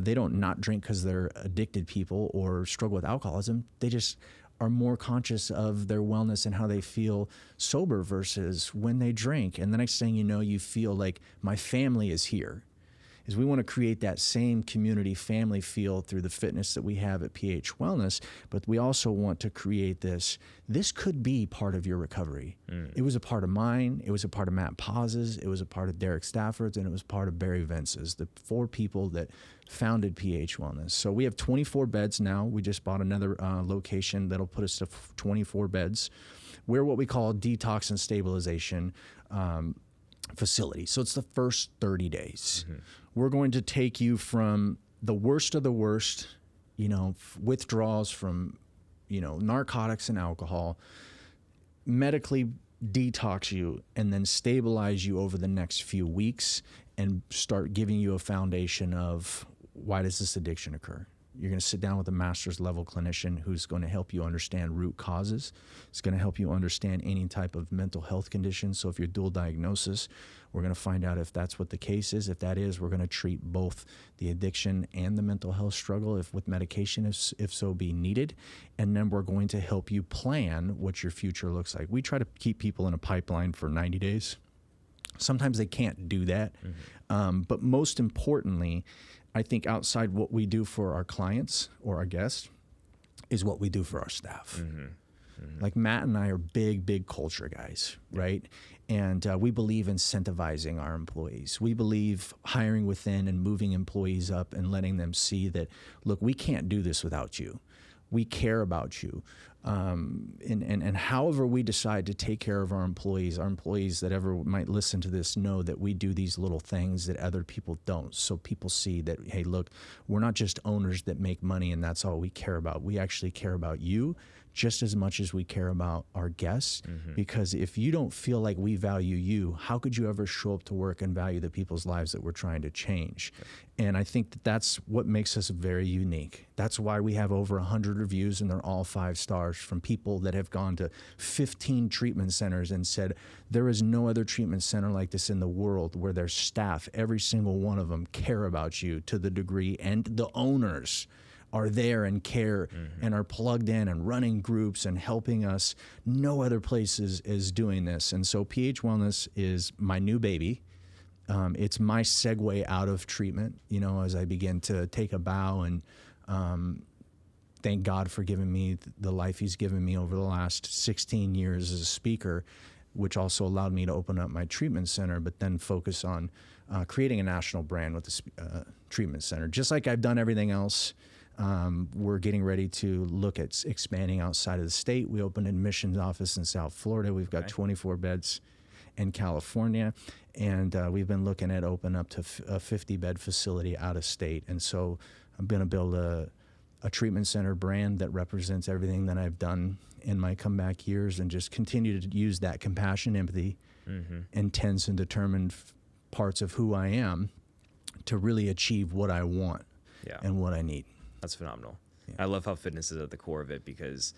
They don't not drink because they're addicted people or struggle with alcoholism. They just are more conscious of their wellness and how they feel sober versus when they drink. And the next thing you know, you feel like my family is here. Is we want to create that same community family feel through the fitness that we have at PH Wellness, but we also want to create this could be part of your recovery. It was a part of mine, it was a part of Matt Paz's, it was a part of Derek Stafford's, and it was part of Barry Vince's, the 4 people that founded PH Wellness. So we have 24 beds now. We just bought another location that'll put us to 24 beds. We're what we call detox and stabilization facility. So it's the first 30 days. We're going to take you from the worst of the worst, withdrawals from, narcotics and alcohol, medically detox you, and then stabilize you over the next few weeks and start giving you a foundation of why does this addiction occur? You're going to sit down with a master's level clinician who's going to help you understand root causes. It's going to help you understand any type of mental health condition. So if you're dual diagnosis, we're going to find out if that's what the case is. If that is, we're going to treat both the addiction and the mental health struggle if with medication, if so be needed. And then we're going to help you plan what your future looks like. We try to keep people in a pipeline for 90 days. Sometimes they can't do that. But most importantly, I think outside what we do for our clients or our guests is what we do for our staff. Like Matt and I are big culture guys, right? And we believe incentivizing our employees. We believe hiring within and moving employees up and letting them see that, look, we can't do this without you. We care about you. And however we decide to take care of our employees that ever might listen to this know that we do these little things that other people don't. So people see that, hey, look, we're not just owners that make money and that's all we care about. We actually care about you just as much as we care about our guests. Because if you don't feel like we value you, how could you ever show up to work and value the people's lives that we're trying to change? And I think that that's what makes us very unique. That's why we have over 100 reviews, and they're all 5 stars from people that have gone to 15 treatment centers and said, there is no other treatment center like this in the world where their staff, every single one of them, care about you to the degree, and the owners are there and care and are plugged in and running groups and helping us. No other place is doing this. And so PH Wellness is my new baby. It's my segue out of treatment, you know, as I begin to take a bow and thank God for giving me the life he's given me over the last 16 years as a speaker, which also allowed me to open up my treatment center, but then focus on creating a national brand with the treatment center. Just like I've done everything else, we're getting ready to look at expanding outside of the state. We opened an admissions office in South Florida. We've got 24 beds in California, and we've been looking at open up to a 50-bed facility out of state. And so I'm going to build a treatment center brand that represents everything that I've done in my comeback years, and just continue to use that compassion, empathy, intense and determined parts of who I am to really achieve what I want and what I need. That's phenomenal. Yeah. I love how fitness is at the core of it, because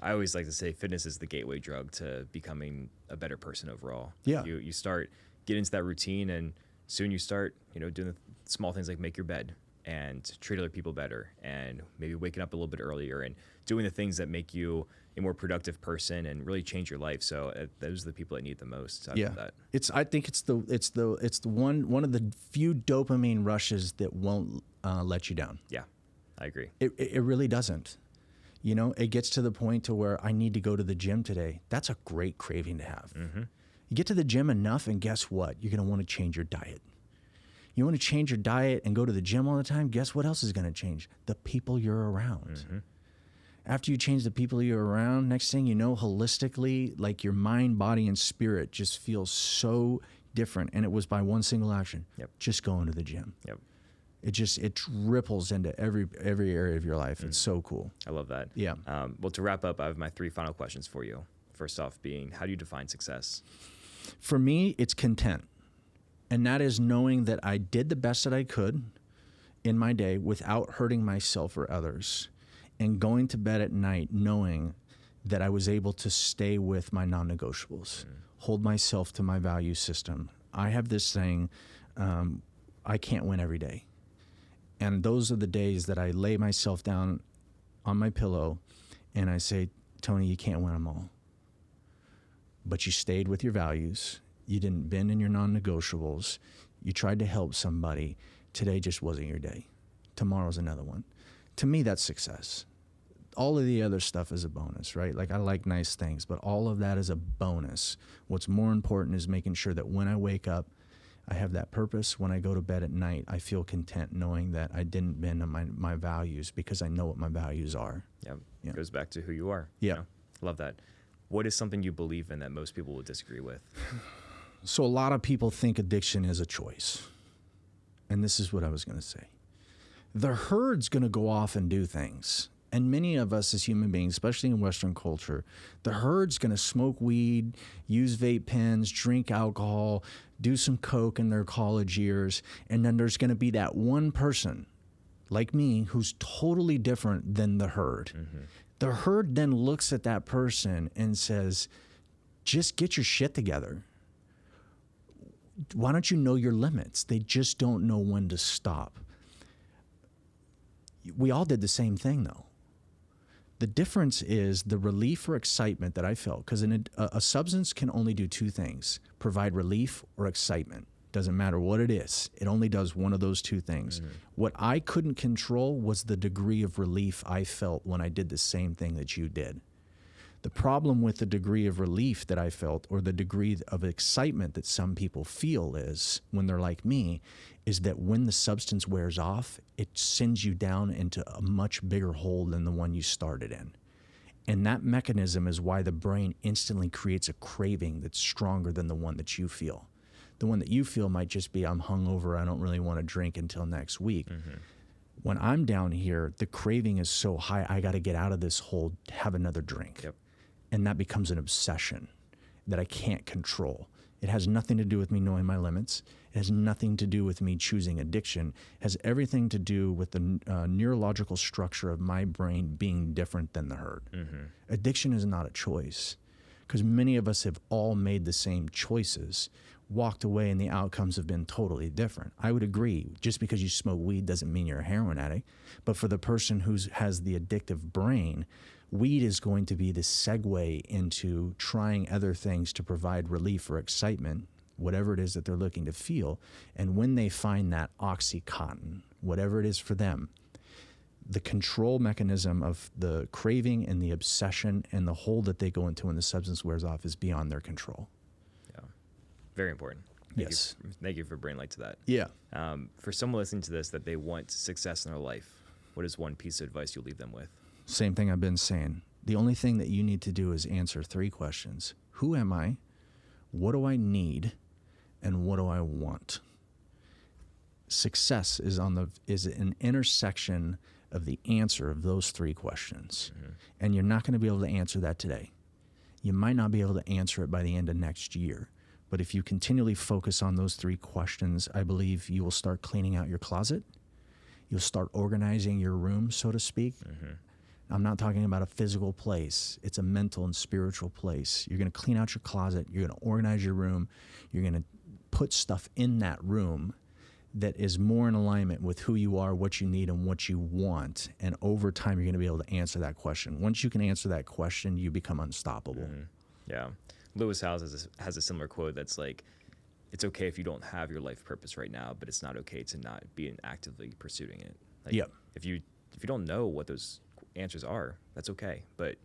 I always like to say fitness is the gateway drug to becoming a better person overall. Yeah. You start getting into that routine, and soon you start, you know, doing the small things like make your bed and treat other people better, and maybe waking up a little bit earlier and doing the things that make you a more productive person and really change your life. So those are the people that need the most out of that. I think it's the one of the few dopamine rushes that won't let you down. Yeah, I agree. It really doesn't. You know, it gets to the point to where I need to go to the gym today. That's a great craving to have. You get to the gym enough, and guess what? You're going to want to change your diet. You want to change your diet and go to the gym all the time, guess what else is going to change? The people you're around. After you change the people you're around, next thing you know, holistically, like your mind, body, and spirit just feels so different. And it was by one single action, just going to the gym. It ripples into every area of your life. It's so cool. I love that. Yeah. Well, to wrap up, I have my 3 final questions for you. First off being, how do you define success? For me, it's content. And that is knowing that I did the best that I could in my day without hurting myself or others, and going to bed at night knowing that I was able to stay with my non-negotiables, hold myself to my value system. I have this saying, I can't win every day. And those are the days that I lay myself down on my pillow and I say, Tony, you can't win them all. But you stayed with your values. You didn't bend in your non-negotiables. You tried to help somebody. Today just wasn't your day. Tomorrow's another one. To me, that's success. All of the other stuff is a bonus, right? Like, I like nice things, but all of that is a bonus. What's more important is making sure that when I wake up, I have that purpose. When I go to bed at night, I feel content knowing that I didn't bend on my values, because I know what my values are. Yeah. It goes back to who you are. Yeah. You know? Love that. What is something you believe in that most people would disagree with? So a lot of people think addiction is a choice. And this is what I was going to say. The herd's going to go off and do things. And many of us as human beings, especially in Western culture, the herd's going to smoke weed, use vape pens, drink alcohol, do some coke in their college years. And then there's going to be that one person like me who's totally different than the herd. The herd then looks at that person and says, just get your shit together. Why don't you know your limits? They just don't know when to stop. We all did the same thing, though. The difference is the relief or excitement that I felt, because a substance can only do 2 things, provide relief or excitement. Doesn't matter what it is. It only does one of those 2 things. What I couldn't control was the degree of relief I felt when I did the same thing that you did. The problem with the degree of relief that I felt, or the degree of excitement that some people feel is, when they're like me, is that when the substance wears off, it sends you down into a much bigger hole than the one you started in. And that mechanism is why the brain instantly creates a craving that's stronger than the one that you feel. The one that you feel might just be, I'm hungover, I don't really want to drink until next week. When I'm down here, the craving is so high, I got to get out of this hole, have another drink. Yep. And that becomes an obsession that I can't control. It has nothing to do with me knowing my limits. It has nothing to do with me choosing addiction. It has everything to do with the neurological structure of my brain being different than the herd. Addiction is not a choice, because many of us have all made the same choices, walked away, and the outcomes have been totally different. I would agree. Just because you smoke weed doesn't mean you're a heroin addict. But for the person who has the addictive brain, weed is going to be the segue into trying other things to provide relief or excitement, whatever it is that they're looking to feel. And when they find that Oxycontin, whatever it is for them, the control mechanism of the craving and the obsession and the hole that they go into when the substance wears off is beyond their control. Yeah. Very important. Thank you for bringing light to that. Yeah. For someone listening to this that they want success in their life, what is one piece of advice you'll leave them with? Same thing I've been saying. The only thing that you need to do is answer 3 questions. Who am I? What do I need? And what do I want? Success is an intersection of the answer of those 3 questions. And you're not going to be able to answer that today. You might not be able to answer it by the end of next year. But if you continually focus on those 3 questions, I believe you will start cleaning out your closet. You'll start organizing your room, so to speak. I'm not talking about a physical place. It's a mental and spiritual place. You're going to clean out your closet. You're going to organize your room. You're going to put stuff in that room that is more in alignment with who you are, what you need, and what you want. And over time, you're going to be able to answer that question. Once you can answer that question, you become unstoppable. Yeah. Lewis Howes has a similar quote that's like, it's okay if you don't have your life purpose right now, but it's not okay to not be actively pursuing it. Like, if you don't know what those answers are, that's okay, but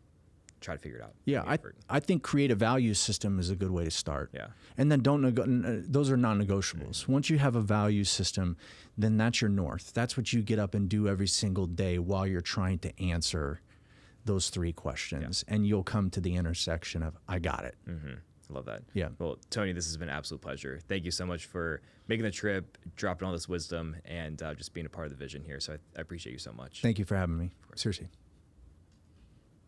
try to figure it out. Yeah, I think create a value system is a good way to start. Yeah. And then those are non-negotiables. Once you have a value system, then that's your north. That's what you get up and do every single day while you're trying to answer those 3 questions. And you'll come to the intersection of, I got it. I love that. Yeah. Well, Tony, this has been an absolute pleasure. Thank you so much for making the trip, dropping all this wisdom, and just being a part of the vision here. So I appreciate you so much. Thank you for having me. Seriously.